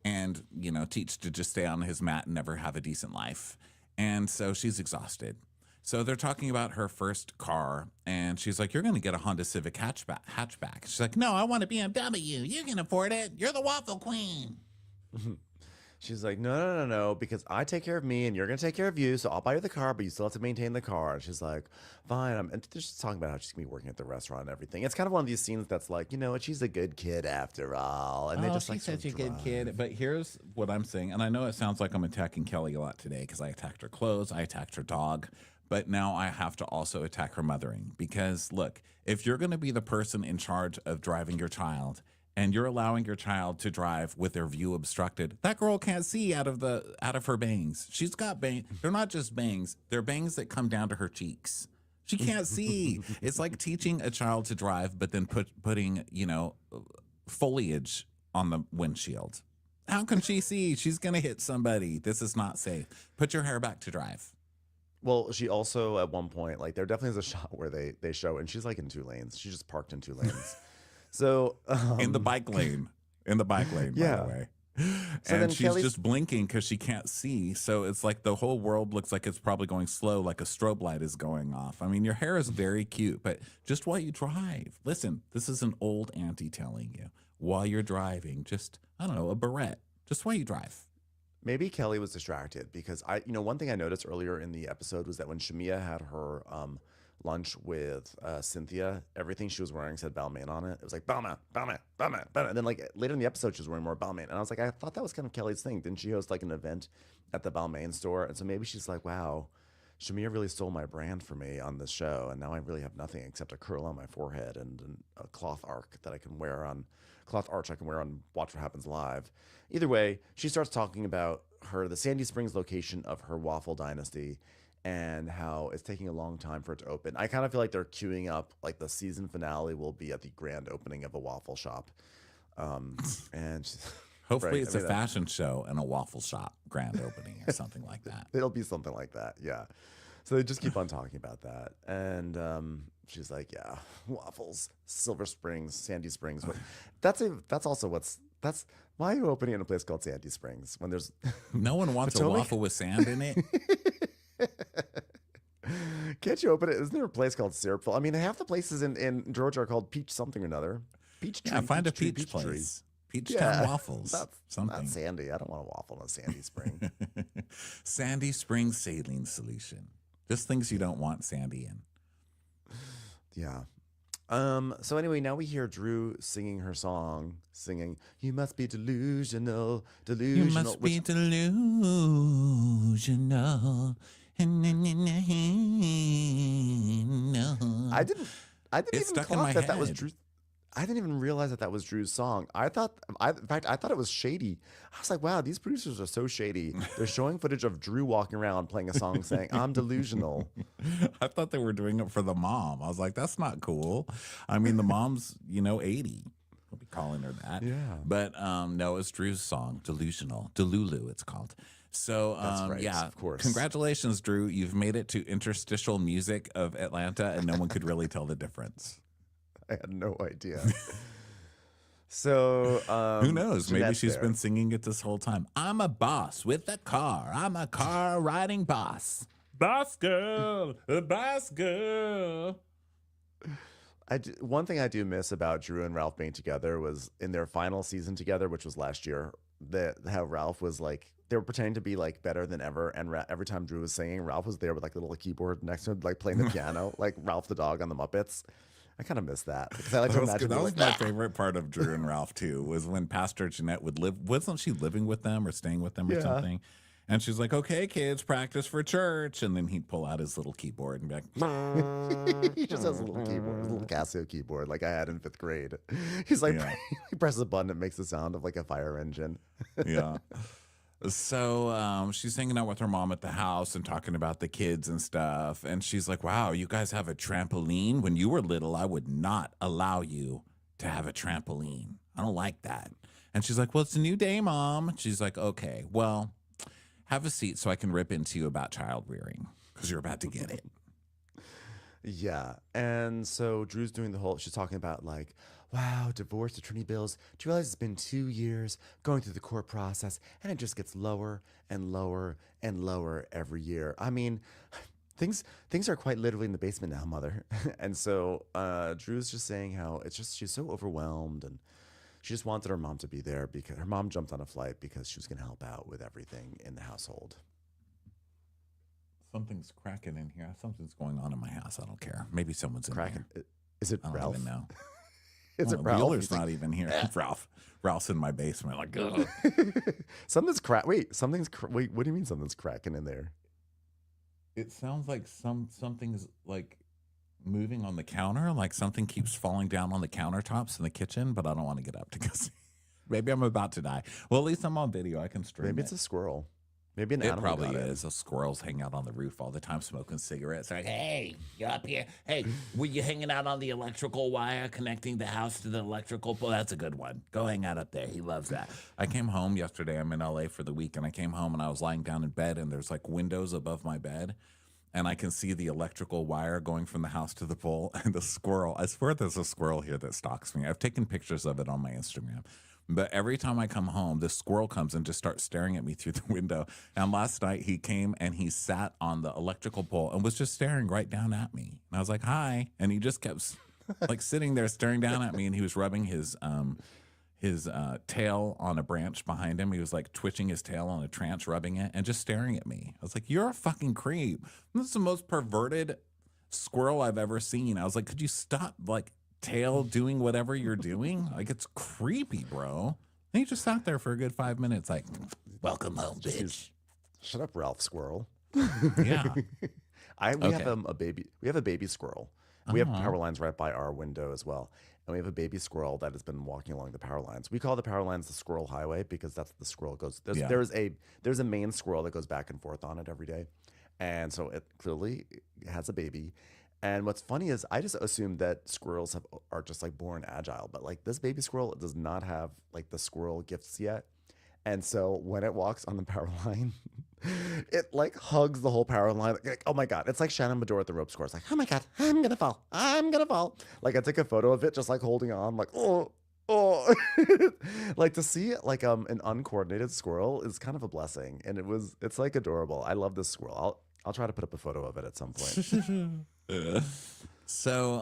and, teach to just stay on his mat and never have a decent life. And so she's exhausted. So they're talking about her first car, and she's like, you're going to get a Honda Civic hatchback. She's like, no, I want a BMW. You can afford it. You're the waffle queen. She's like, no, because I take care of me and you're going to take care of you. So I'll buy you the car, but you still have to maintain the car. And she's like, fine. And they're just talking about how she's going to be working at the restaurant and everything. It's kind of one of these scenes that's like, she's a good kid after all. And they just she's such a good kid. But here's what I'm saying. And I know it sounds like I'm attacking Kelly a lot today because I attacked her clothes. I attacked her dog. But now I have to also attack her mothering. Because look, if you're going to be the person in charge of driving your child and you're allowing your child to drive with their view obstructed. That girl can't see out of her bangs. She's got bangs. They're not just bangs. They're bangs that come down to her cheeks. She can't see. It's like teaching a child to drive, but then putting, foliage on the windshield. How can she see? She's going to hit somebody. This is not safe. Put your hair back to drive. Well, she also at one point, like there definitely is a shot where they show, and she's like in 2 lanes. She just parked in 2 lanes. So in the bike lane, by the way. So and she's just blinking because she can't see. So it's like the whole world looks like it's probably going slow, like a strobe light is going off. I mean, your hair is very cute, but just while you drive, listen, this is an old auntie telling you while you're driving, just, I don't know, a barrette, just while you drive. Maybe Kelly was distracted because one thing I noticed earlier in the episode was that when Shamia had her lunch with Cynthia, everything she was wearing said Balmain on it. It was like Balmain, Balmain, Balmain, Balmain. And then like later in the episode, she was wearing more Balmain. And I was like, I thought that was kind of Kelly's thing. Didn't she host like an event at the Balmain store? And so maybe she's like, wow, Shamia really stole my brand for me on this show. And now I really have nothing except a curl on my forehead and a cloth arch I can wear on Watch What Happens Live. Either way, she starts talking about the Sandy Springs location of her waffle dynasty and how it's taking a long time for it to open. I kind of feel like they're queuing up, like the season finale will be at the grand opening of a waffle shop. And hopefully it's a fashion show and a waffle shop grand opening or something like that. It'll be something like that, yeah. So they just keep on talking about that. And she's like, yeah, waffles, Silver Springs, Sandy Springs. That's why are you opening in a place called Sandy Springs when there's no one wants a waffle with sand in it? Can't you open it? Isn't there a place called Syrupville? I mean, half the places in Georgia are called Peach something or another. Peach tree. Yeah, find a peach place. Peach Town waffles. Not Sandy. I don't want a waffle in a Sandy Spring. Sandy Springs saline solution. Just things you don't want sandy in. Yeah. So anyway, now we hear Drew singing her song, "You must be delusional, delusional." You must be delusional. I didn't even clock that was Drew. I didn't even realize that was Drew's song. In fact, I thought it was shady. I was like, wow, these producers are so shady. They're showing footage of Drew walking around playing a song saying, "I'm delusional." I thought they were doing it for the mom. I was like, that's not cool. I mean, the mom's, 80. We'll be calling her that. Yeah. But no, it's Drew's song, Delusional. Delulu, it's called. So, that's right, yeah, of course. Congratulations, Drew. You've made it to interstitial music of Atlanta, and no one could really tell the difference. I had no idea. So who knows? Maybe Jeanette's she's there. been singing it this whole time. I'm a boss with a car. I'm a car riding boss. Boss girl, a boss girl. One thing I do miss about Drew and Ralph being together was in their final season together, which was last year, how Ralph was like, they were pretending to be like better than ever. And every time Drew was singing, Ralph was there with like a little keyboard next to him, like playing the piano, like Ralph the dog on the Muppets. I kind of miss that. Because I like to imagine that was my favorite part of Drew and Ralph too, was when Pastor Jeanette would live. Wasn't she living with them or staying with them or something? And she's like, "Okay, kids, practice for church." And then he'd pull out his little keyboard and be like, he just has a little keyboard, a little Casio keyboard like I had in 5th grade. He's like, he presses a button, it makes the sound of like a fire engine. Yeah. So she's hanging out with her mom at the house and talking about the kids and stuff. And she's like, "Wow, you guys have a trampoline? When you were little, I would not allow you to have a trampoline. I don't like that." And she's like, "Well, it's a new day, Mom." And she's like, "Okay, well, have a seat so I can rip into you about child rearing because you're about to get it." Yeah. And so Drew's doing she's talking about like, wow, divorce, attorney bills. Do you realize it's been 2 years going through the court process and it just gets lower and lower and lower every year? I mean, things are quite literally in the basement now, Mother. And so Drew's just saying how she's so overwhelmed and she just wanted her mom to be there because her mom jumped on a flight because she was going to help out with everything in the household. Something's cracking in here. Something's going on in my house. I don't care. Maybe someone's in Cracking. there. Is it I don't Ralph? even know. Is it Ralph? Wheeler's not even here. Ralph's in my basement. Like, ugh. Something's crack. Wait, wait. What do you mean something's cracking in there? It sounds like something's like moving on the counter. Like something keeps falling down on the countertops in the kitchen, but I don't want to get up to go see. Maybe I'm about to die. Well, at least I'm on video. I can stream Maybe it. it's a squirrel. Maybe an It animal probably got is. Those squirrels hang out on the roof all the time smoking cigarettes. They're like, hey, you up here? Hey, were you hanging out on the electrical wire connecting the house to the electrical pole? That's a good one. Go hang out up there. He loves that. I came home yesterday. I'm in LA for the week, and I came home and I was lying down in bed, and there's like windows above my bed, and I can see the electrical wire going from the house to the pole. And the squirrel, I swear there's a squirrel here that stalks me. I've taken pictures of it on my Instagram. But every time I come home, this squirrel comes and just starts staring at me through the window. And last night he came and he sat on the electrical pole and was just staring right down at me. And I was like, hi. And he just kept like sitting there staring down at me. And he was rubbing his tail on a branch behind him. He was like twitching his tail on a branch, rubbing it and just staring at me. I was like, you're a fucking creep. This is the most perverted squirrel I've ever seen. I was like, could you stop like tail doing whatever you're doing? Like, it's creepy, bro. And he just sat there for a good 5 minutes like, welcome home, bitch. Shut up, Ralph Squirrel. Yeah. We have a baby. We have a baby squirrel. We have power lines right by our window as well. And we have a baby squirrel that has been walking along the power lines. We call the power lines the squirrel highway because that's the squirrel goes. There's a main squirrel that goes back and forth on it every day. And so it clearly has a baby. And what's funny is I just assumed that squirrels are just like born agile, but like this baby squirrel does not have like the squirrel gifts yet. And so when it walks on the power line, it like hugs the whole power line. Like, oh my God. It's like Shannon Medora at the rope course. Like, oh my God, I'm going to fall. I'm going to fall. Like I took a photo of it just like holding on like, oh. Like to see like an uncoordinated squirrel is kind of a blessing. And it's like adorable. I love this squirrel. I'll try to put up a photo of it at some point. So,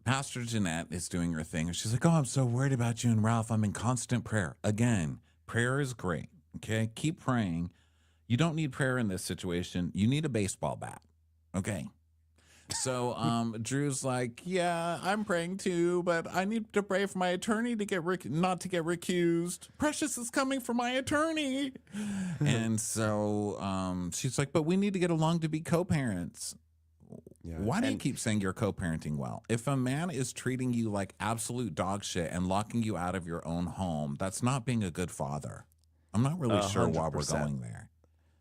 Pastor Jeanette is doing her thing. She's like, oh, I'm so worried about you and Ralph. I'm in constant prayer. Again, prayer is great. Okay. Keep praying. You don't need prayer in this situation. You need a baseball bat. Okay. So, Drew's like, yeah, I'm praying too, but I need to pray for my attorney to get not to get recused. Precious is coming for my attorney. And so, she's like, but we need to get along to be co-parents. Yeah. Why do you keep saying you're co-parenting well? If a man is treating you like absolute dog shit and locking you out of your own home, that's not being a good father. I'm not really sure why we're going there.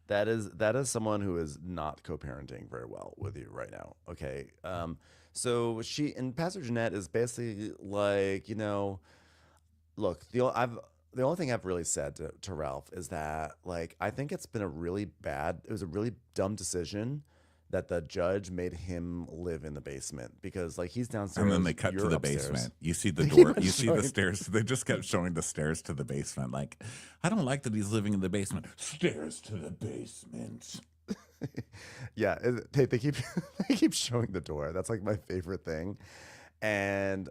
That is someone who is not co-parenting very well with you right now. Okay. So she and Pastor Jeanette is basically like, look, the only thing I've really said to Ralph is that like I think it was a really dumb decision that the judge made him live in the basement because like he's downstairs. And then they cut to the upstairs. basement. You see the door. You see the stairs. They just kept showing the stairs to the basement. Like, I don't like that he's living in the basement. Stairs to the basement. Yeah, they keep showing the door. That's like my favorite thing. And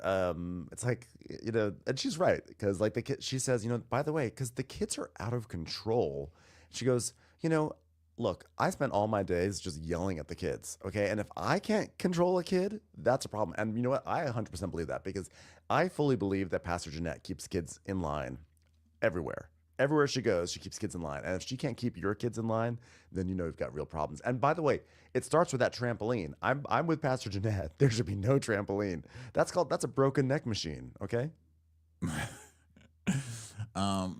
it's like, and she's right because like the kid, she says, by the way, because the kids are out of control. She goes, look, I spent all my days just yelling at the kids, okay? And if I can't control a kid, that's a problem. And you know what? I 100% believe that because I fully believe that Pastor Jeanette keeps kids in line everywhere. Everywhere she goes, she keeps kids in line. And if she can't keep your kids in line, then you've got real problems. And by the way, it starts with that trampoline. I'm with Pastor Jeanette. There should be no trampoline. That's a broken neck machine, okay?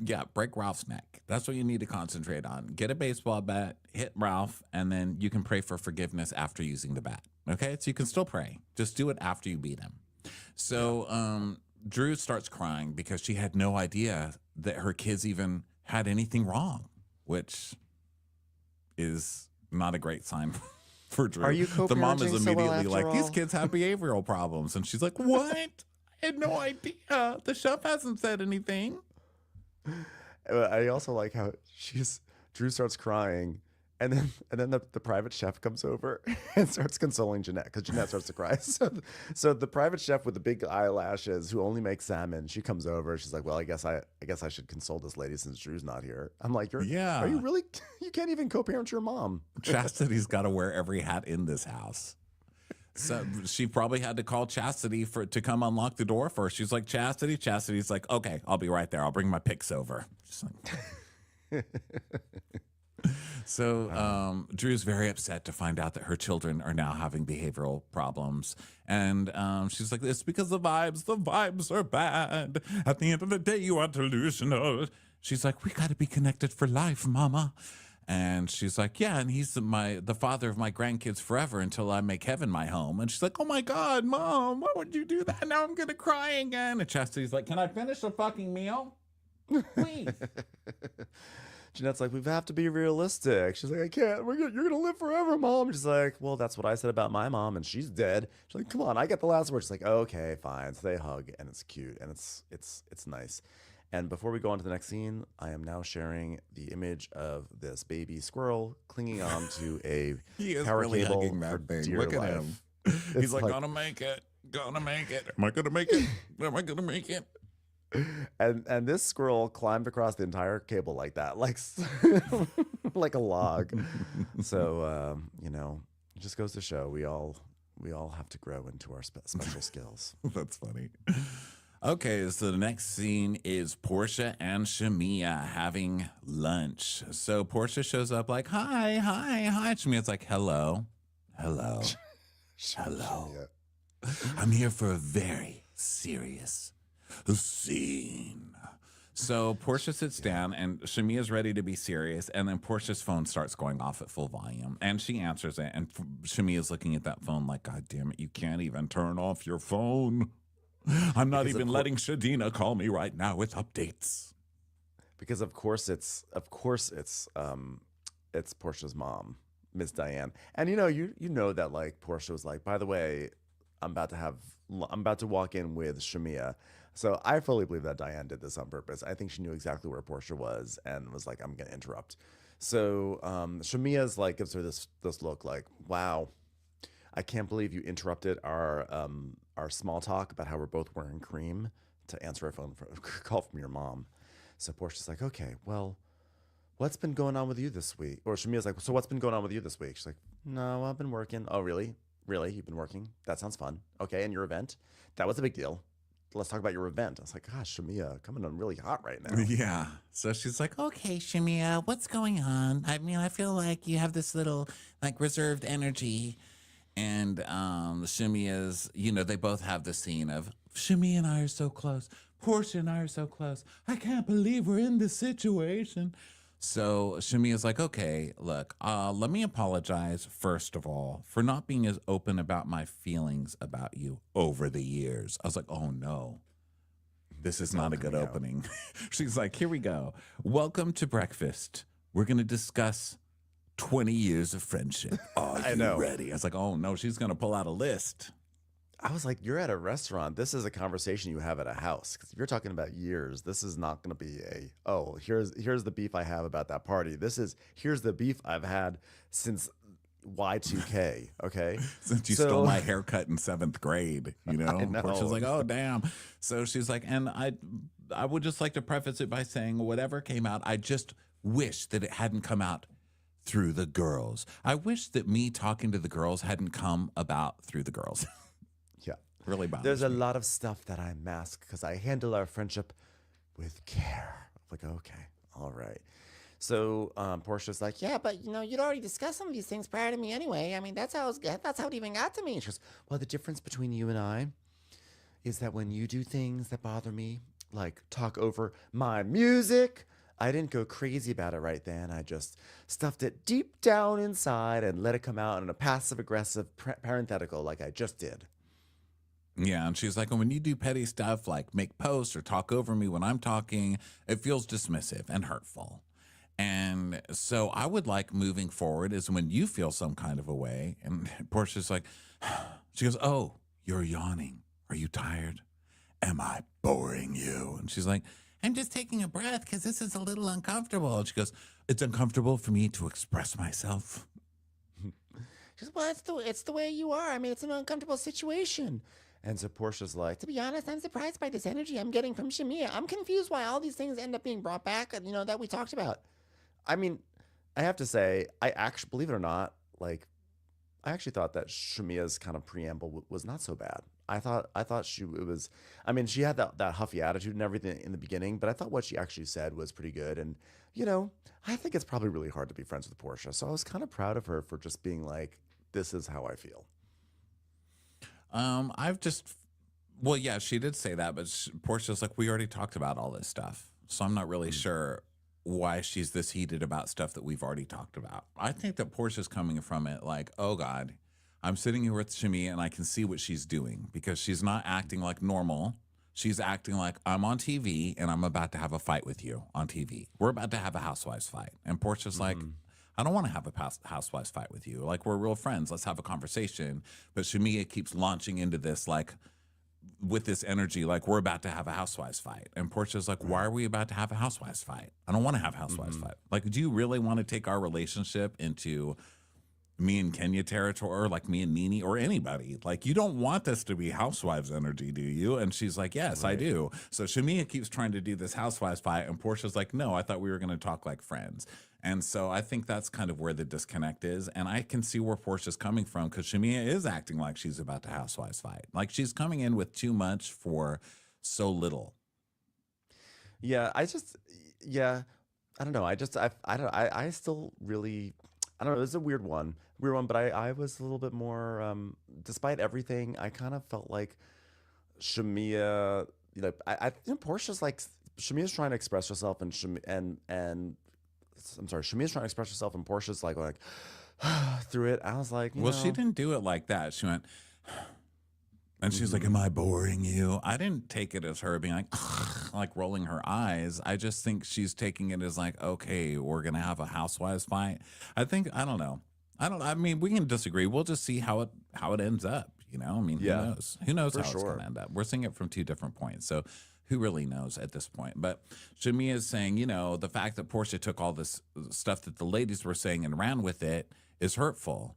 Yeah, break Ralph's neck. That's what you need to concentrate on. Get a baseball bat, hit Ralph, and then you can pray for forgiveness after using the bat. Okay? So you can still pray. Just do it after you beat him. So Drew starts crying because she had no idea that her kids even had anything wrong, which is not a great sign for Drew. Are you co-parenting The mom is immediately like, all? these kids have behavioral problems. And she's like, what? I had no idea. The chef hasn't said anything. I also like how Drew starts crying, and then the private chef comes over and starts consoling Jeanette because Jeanette starts to cry. So the private chef with the big eyelashes who only makes salmon, she comes over. She's like, well, I guess I should console this lady since Drew's not here. I'm like, are you really? You can't even co-parent your mom. Chastity's got to wear every hat in this house. So she probably had to call Chastity to come unlock the door for her. She's like, Chastity. Chastity's like, okay, I'll be right there. I'll bring my picks over. So Drew's very upset to find out that her children are now having behavioral problems. And she's like, it's because the vibes are bad. At the end of the day, you are delusional. She's like, we got to be connected for life, mama. And she's like, yeah, and he's the father of my grandkids forever until I make heaven my home. And she's like, oh my God, Mom, why would you do that? Now I'm going to cry again. And Chastity's like, can I finish the fucking meal? Please. Jeanette's like, we have to be realistic. She's like, I can't. You're gonna live forever, Mom. She's like, well, that's what I said about my mom, and she's dead. She's like, come on, I get the last word. She's like, okay, fine. So they hug, and it's cute, and it's nice. And before we go on to the next scene, I am now sharing the image of this baby squirrel clinging on to a power really cable hugging for that thing. dear Look at life. him. He's like, gonna make it. Gonna make it. Am I gonna make it? Am I gonna make it? And this squirrel climbed across the entire cable like that, like like a log. So it just goes to show we all have to grow into our special skills. That's funny. Okay, so the next scene is Porsha and Shamia having lunch. So Porsha shows up like, hi. Shamia's like, hello. Hello. I'm here for a very serious scene. So Porsha sits down and Shamia's ready to be serious, and then Portia's phone starts going off at full volume, and she answers it, and Shamia's looking at that phone like, God damn it, you can't even turn off your phone. I'm not even letting Shadina call me right now with updates. Because of course it's Portia's mom, Miss Diane. And you know that like Porsha was like, by the way, I'm about to walk in with Shamia. So I fully believe that Diane did this on purpose. I think she knew exactly where Porsha was and was like, I'm gonna interrupt. So Shamia's like gives her this look like, wow, I can't believe you interrupted our small talk about how we're both wearing cream to answer a call from your mom. So Portia's like, okay, well, what's been going on with you this week? Or Shamia's like, so what's been going on with you this week? She's like, no, I've been working. Oh, really? Really? You've been working? That sounds fun. Okay, and your event? That was a big deal. Let's talk about your event. I was like, gosh, Shamia, coming on really hot right now. Yeah. So she's like, okay, Shamia, what's going on? I mean, I feel like you have this little like reserved energy. And Shamia's, they both have the scene of Shamia and I are so close. Porsha and I are so close. I can't believe we're in this situation. So Shamia's like, okay, look, let me apologize, first of all, for not being as open about my feelings about you over the years. I was like, oh, no, this is not a good opening. She's like, here we go. Welcome to breakfast. We're going to discuss 20 years of friendship. Are you ready? I was like, oh, no, she's going to pull out a list. I was like, you're at a restaurant. This is a conversation you have at a house. Because if you're talking about years, this is not going to be here's the beef I have about that party. Here's the beef I've had since Y2K, okay? Since you stole my haircut in 7th grade, I know. Portia's like, oh, damn. So she's like, and I would just like to preface it by saying whatever came out, I just wish that it hadn't come out through the girls. I wish that me talking to the girls hadn't come about through the girls. Yeah. Really bothers There's a me. lot of stuff that I mask because I handle our friendship with care. I'm like, okay, all right. So Portia's like, yeah, but you'd already discussed some of these things prior to me anyway. I mean, that's how it even got to me. And she goes, well, the difference between you and I is that when you do things that bother me, like talk over my music, I didn't go crazy about it right then. I just stuffed it deep down inside and let it come out in a passive-aggressive parenthetical like I just did. Yeah, and she's like, when you do petty stuff like make posts or talk over me when I'm talking, it feels dismissive and hurtful. And so I would like moving forward is when you feel some kind of a way. And Portia's like, she goes, oh, you're yawning. Are you tired? Am I boring you? And she's like, I'm just taking a breath because this is a little uncomfortable. And she goes, it's uncomfortable for me to express myself. She goes, well, it's the way you are. I mean, it's an uncomfortable situation. And so Portia's like, to be honest, I'm surprised by this energy I'm getting from Shamia. I'm confused why all these things end up being brought back, that we talked about. I mean, I have to say, I actually, believe it or not, like, I actually thought that Shamia's kind of preamble was not so bad. I thought it was. I mean, she had that huffy attitude and everything in the beginning, but I thought what she actually said was pretty good. And I think it's probably really hard to be friends with Porsha. So I was kind of proud of her for just being like, "This is how I feel." I've just, well, yeah, she did say that, but Portia's like, we already talked about all this stuff. So I'm not really sure why she's this heated about stuff that we've already talked about. I think that Portia's coming from it like, oh God, I'm sitting here with Shamia and I can see what she's doing because she's not acting like normal. She's acting like I'm on TV and I'm about to have a fight with you on TV. We're about to have a housewives fight. And Portia's like, I don't want to have a housewives fight with you. Like, we're real friends. Let's have a conversation. But Shamia keeps launching into this, like, with this energy, like, we're about to have a housewives fight. And Portia's like, why are we about to have a housewives fight? I don't want to have a housewives fight. Like, do you really want to take our relationship into me and Kenya territory, or like me and Nene or anybody? Like, you don't want this to be housewives energy, do you? And she's like, yes, I do. So Shamia keeps trying to do this housewives fight, and Portia's like, no, I thought we were going to talk like friends. And so I think that's kind of where the disconnect is. And I can see where Portia's coming from, because Shamia is acting like she's about to housewives fight. Like, she's coming in with too much for so little. Yeah, I don't know. I still really, I don't know. It was a weird one, but I was a little bit more, despite everything, I kind of felt like Shamia, I think Portia's like, Shamia's trying to express herself, and I'm sorry, Shamia's trying to express herself, and Portia's like through it. I was like, she didn't do it like that. She went, and she's like, am I boring you? I didn't take it as her being like rolling her eyes. I just think she's taking it as like, okay, we're going to have a housewives fight. I don't know. I mean, we can disagree. We'll just see how it ends up. I mean, who knows? Who knows how it's going to end up? We're seeing it from two different points. So who really knows at this point? But Shamia is saying, the fact that Porsha took all this stuff that the ladies were saying and ran with it is hurtful.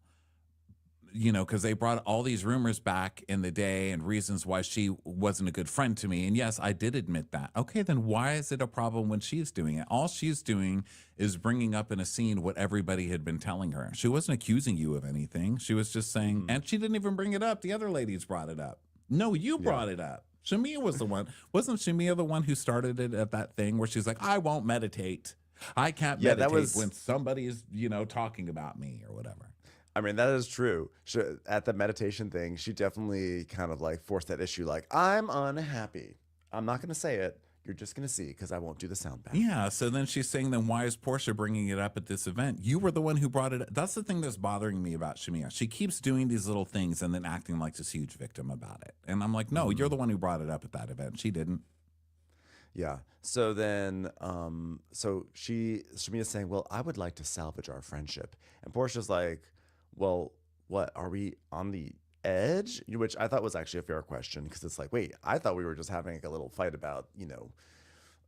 Because they brought all these rumors back in the day and reasons why she wasn't a good friend to me. And yes, I did admit that. Okay, then why is it a problem when she's doing it? All she's doing is bringing up in a scene what everybody had been telling her. She wasn't accusing you of anything. She was just saying, and she didn't even bring it up. The other ladies brought it up. No, you brought it up. Shamia was the one. Wasn't Shamia the one who started it at that thing where she's like, I won't meditate. I can't meditate when somebody is, talking about me or whatever. I mean, that is true. At the meditation thing, she definitely kind of like forced that issue. Like, I'm unhappy. I'm not going to say it. You're just going to see, because I won't do the sound back. Yeah. So then she's saying, then why is Porsha bringing it up at this event? You were the one who brought it up. That's the thing that's bothering me about Shamia. She keeps doing these little things and then acting like this huge victim about it. And I'm like, no, you're the one who brought it up at that event. She didn't. Yeah. So then, Shamia's saying, well, I would like to salvage our friendship. And Portia's like, well, what, are we on the edge? Which I thought was actually a fair question, because it's like, wait, I thought we were just having like a little fight about,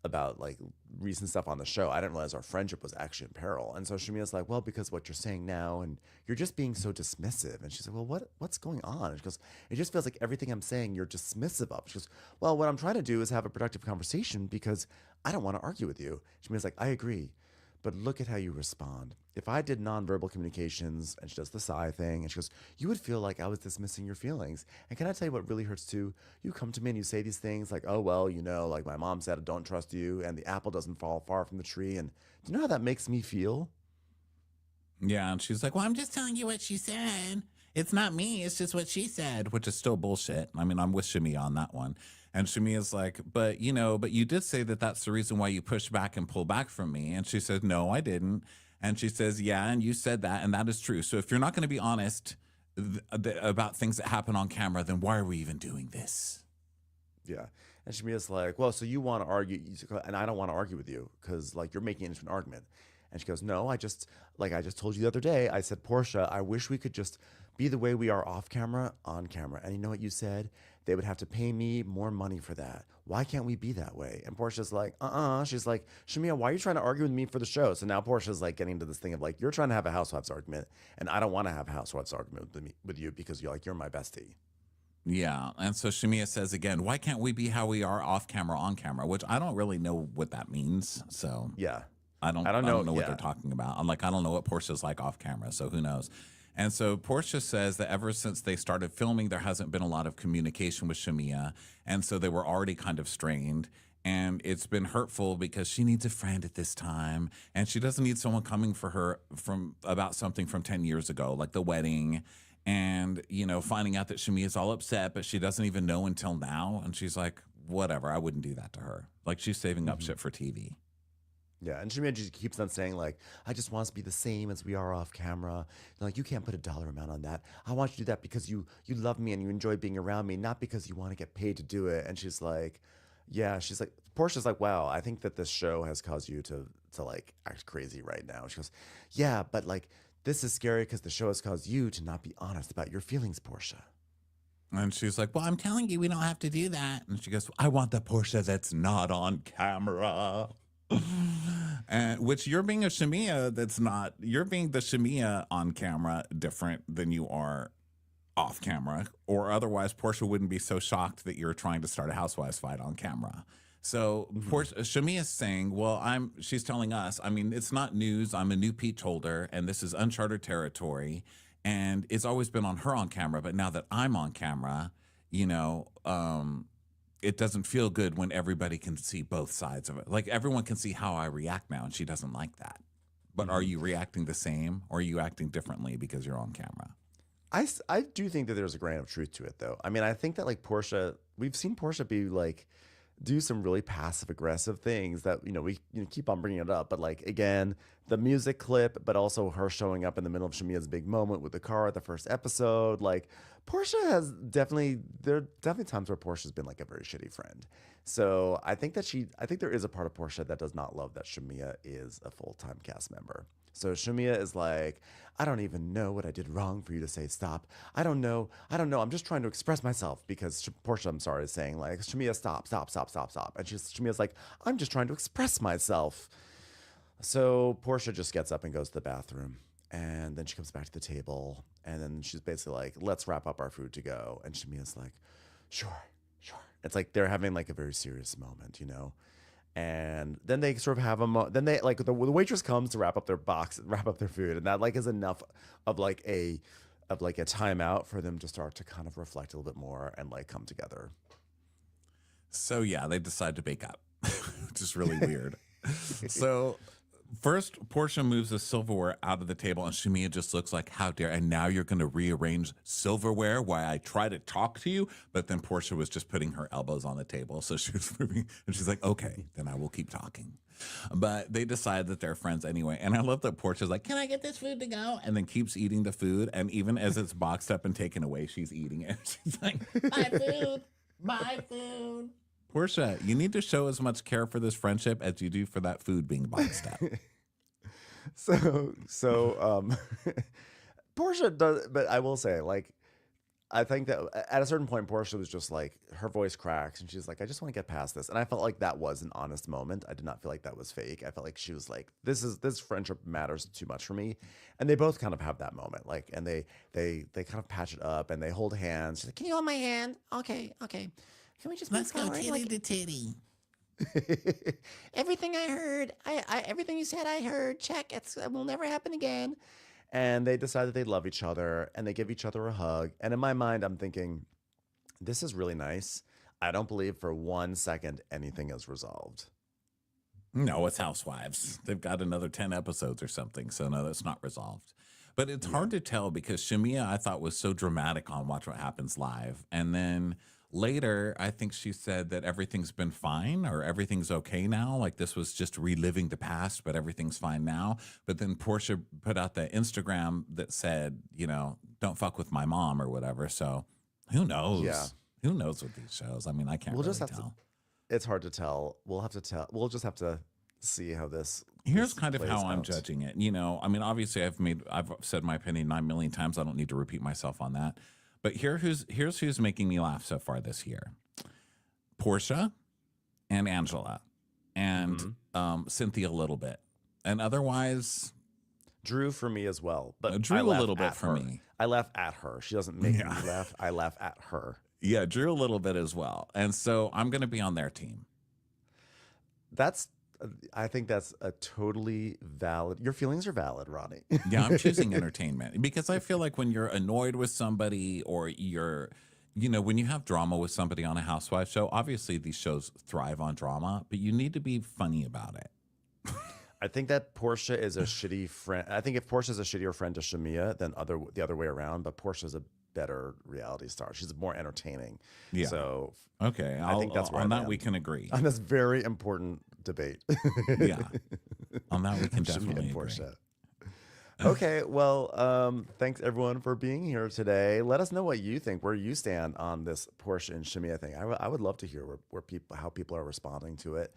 about like recent stuff on the show. I didn't realize our friendship was actually in peril. And so Shamia's like, well, because what you're saying now, and you're just being so dismissive. And she's like, well, what's going on? And she goes, it just feels like everything I'm saying you're dismissive of. She goes, well, what I'm trying to do is have a productive conversation, because I don't want to argue with you. Shamia's like, I agree. But look at how you respond. If I did nonverbal communications, and she does the sigh thing, and she goes, you would feel like I was dismissing your feelings. And can I tell you what really hurts too? You come to me and you say these things like, oh, well, like my mom said, I don't trust you, and the apple doesn't fall far from the tree. And do you know how that makes me feel? Yeah, and she's like, well, I'm just telling you what she said. It's not me. It's just what she said, which is still bullshit. I mean, I'm with Shamia on that one. And Shamia's like, but you did say that that's the reason why you push back and pull back from me. And she says, no, I didn't. And she says, yeah, and you said that, and that is true. So if you're not going to be honest about things that happen on camera, then why are we even doing this? Yeah. And Shamia's like, well, so you want to argue, and I don't want to argue with you, because like you're making it into an argument. And she goes, no, I just told you the other day, I said, Porsha, I wish we could just be the way we are off camera, on camera. And you know what you said? They would have to pay me more money for that. Why can't we be that way? And Portia's like, She's like, Shamia, why are you trying to argue with me for the show? So now Portia's like getting into this thing of like, you're trying to have a housewives argument, and I don't want to have a housewives argument with you, because you're my bestie. Yeah. And so Shamia says again, why can't we be how we are off camera, on camera? Which I don't really know what that means. So yeah. I don't know what they're talking about. I'm like, I don't know what Portia's like off camera, so who knows? And so Porsha says that ever since they started filming, there hasn't been a lot of communication with Shamia. And so they were already kind of strained. And it's been hurtful because she needs a friend at this time. And she doesn't need someone coming for her from about something from 10 years ago, like the wedding. And, you know, finding out that Shamia's all upset, but she doesn't even know until now. And she's like, whatever, I wouldn't do that to her. Like, she's saving up shit for TV. Yeah, and Shamia just keeps on saying, like, I just want us to be the same as we are off camera. Like, you can't put a dollar amount on that. I want you to do that because you love me and you enjoy being around me, not because you want to get paid to do it. And she's like, yeah, she's like, Portia's like, wow, I think that this show has caused you to like act crazy right now. She goes, yeah, but like, this is scary because the show has caused you to not be honest about your feelings, Porsha. And she's like, well, I'm telling you, we don't have to do that. And she goes, I want the Porsha that's not on camera. And which you're being a Shamia that's not, you're being the Shamia on camera different than you are off camera, or otherwise Porsha wouldn't be so shocked that you're trying to start a housewives fight on camera. So Shamia's saying, well, she's telling us, I mean, it's not news. I'm a new peach holder and this is uncharted territory. And it's always been on her on camera. But now that I'm on camera, you know, it doesn't feel good when everybody can see both sides of it. Like, everyone can see how I react now, and she doesn't like that. But are you reacting the same, or are you acting differently because you're on camera? I do think that there's a grain of truth to it, though. I mean, I think that, like, Porsha, we've seen Porsha be, like, do some really passive-aggressive things that, you know, we keep on bringing it up. But, like, again, the music clip, but also her showing up in the middle of Shamia's big moment with the car at the first episode. Like, Porsha has there are definitely times where Portia's been, like, a very shitty friend. So I think there is a part of Porsha that does not love that Shamia is a full-time cast member. So Shamia is like, I don't even know what I did wrong for you to say stop. I don't know. I'm just trying to express myself, because Porsha, I'm sorry, is saying, like, Shamia, stop. And Shamia's like, I'm just trying to express myself. So Porsha just gets up and goes to the bathroom. And then she comes back to the table. And then she's basically like, let's wrap up our food to go. And Shamia's like, sure. It's like they're having, like, a very serious moment, you know? And then they sort of have then they, like, the waitress comes to wrap up their food, and that, like, is enough of like a timeout for them to start to kind of reflect a little bit more and, like, come together. So yeah, they decide to bake up, which is really weird. So first, Porsha moves the silverware out of the table, and Shamia just looks like, how dare, and now you're going to rearrange silverware while I try to talk to you? But then Porsha was just putting her elbows on the table, so she was moving, and she's like, okay, then I will keep talking. But they decide that they're friends anyway. And I love that Portia's like, can I get this food to go? And then keeps eating the food, and even as it's boxed up and taken away, she's eating it. She's like, my food. Porsha, you need to show as much care for this friendship as you do for that food being boxed up. So Porsha does, but I will say, like, I think that at a certain point, Porsha was just like, her voice cracks, and she's like, I just want to get past this. And I felt like that was an honest moment. I did not feel like that was fake. I felt like she was like, this friendship matters too much for me. And they both kind of have that moment, like, and they kind of patch it up, and they hold hands. She's like, can you hold my hand? Okay. Can we just let's go titty to titty? Everything I heard, everything you said, I heard. Check. It will never happen again. And they decide that they love each other, and they give each other a hug. And in my mind, I'm thinking, this is really nice. I don't believe for 1 second anything is resolved. No, it's Housewives. They've got another 10 episodes or something. So no, that's not resolved. But it's hard to tell, because Shamia, I thought, was so dramatic on Watch What Happens Live. And then later, I think she said that everything's been fine, or everything's okay now. Like, this was just reliving the past, but everything's fine now. But then Porsha put out that Instagram that said, you know, don't fuck with my mom or whatever. So who knows? Yeah. Who knows with these shows? I mean, I can't really tell. It's hard to tell. We'll just have to see how this. Here's kind of how I'm judging it. You know, I mean, obviously I've said my opinion 9 million times. I don't need to repeat myself on that. But here's who's making me laugh so far this year: Porsha and Angela, and Cynthia a little bit, and otherwise Drew for me as well. But Drew a little bit for me. I laugh at her. She doesn't make me laugh. I laugh at her. Yeah, Drew a little bit as well. And so I'm going to be on their team. I think that's a totally valid. Your feelings are valid, Ronnie. Yeah, I'm choosing entertainment because I feel like when you're annoyed with somebody or you're, when you have drama with somebody on a housewife show, obviously these shows thrive on drama, but you need to be funny about it. I think that Porsha is a shitty friend. I think if Porsha is a shittier friend to Shamia than the other way around, but Portia's a better reality star. She's more entertaining. Yeah. So okay, I think that's where on that we can agree. On this very important debate. Yeah. On that we can Shamia definitely and agree. Porsha. Okay, well, thanks everyone for being here today. Let us know what you think, where you stand on this Porsha and Shamia thing. I would love to hear how people are responding to it.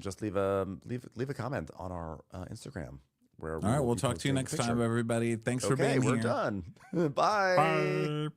Just leave a comment on our Instagram. All right, we'll talk to you next time, everybody. Thanks for being here. Okay, we're done. Bye. Bye.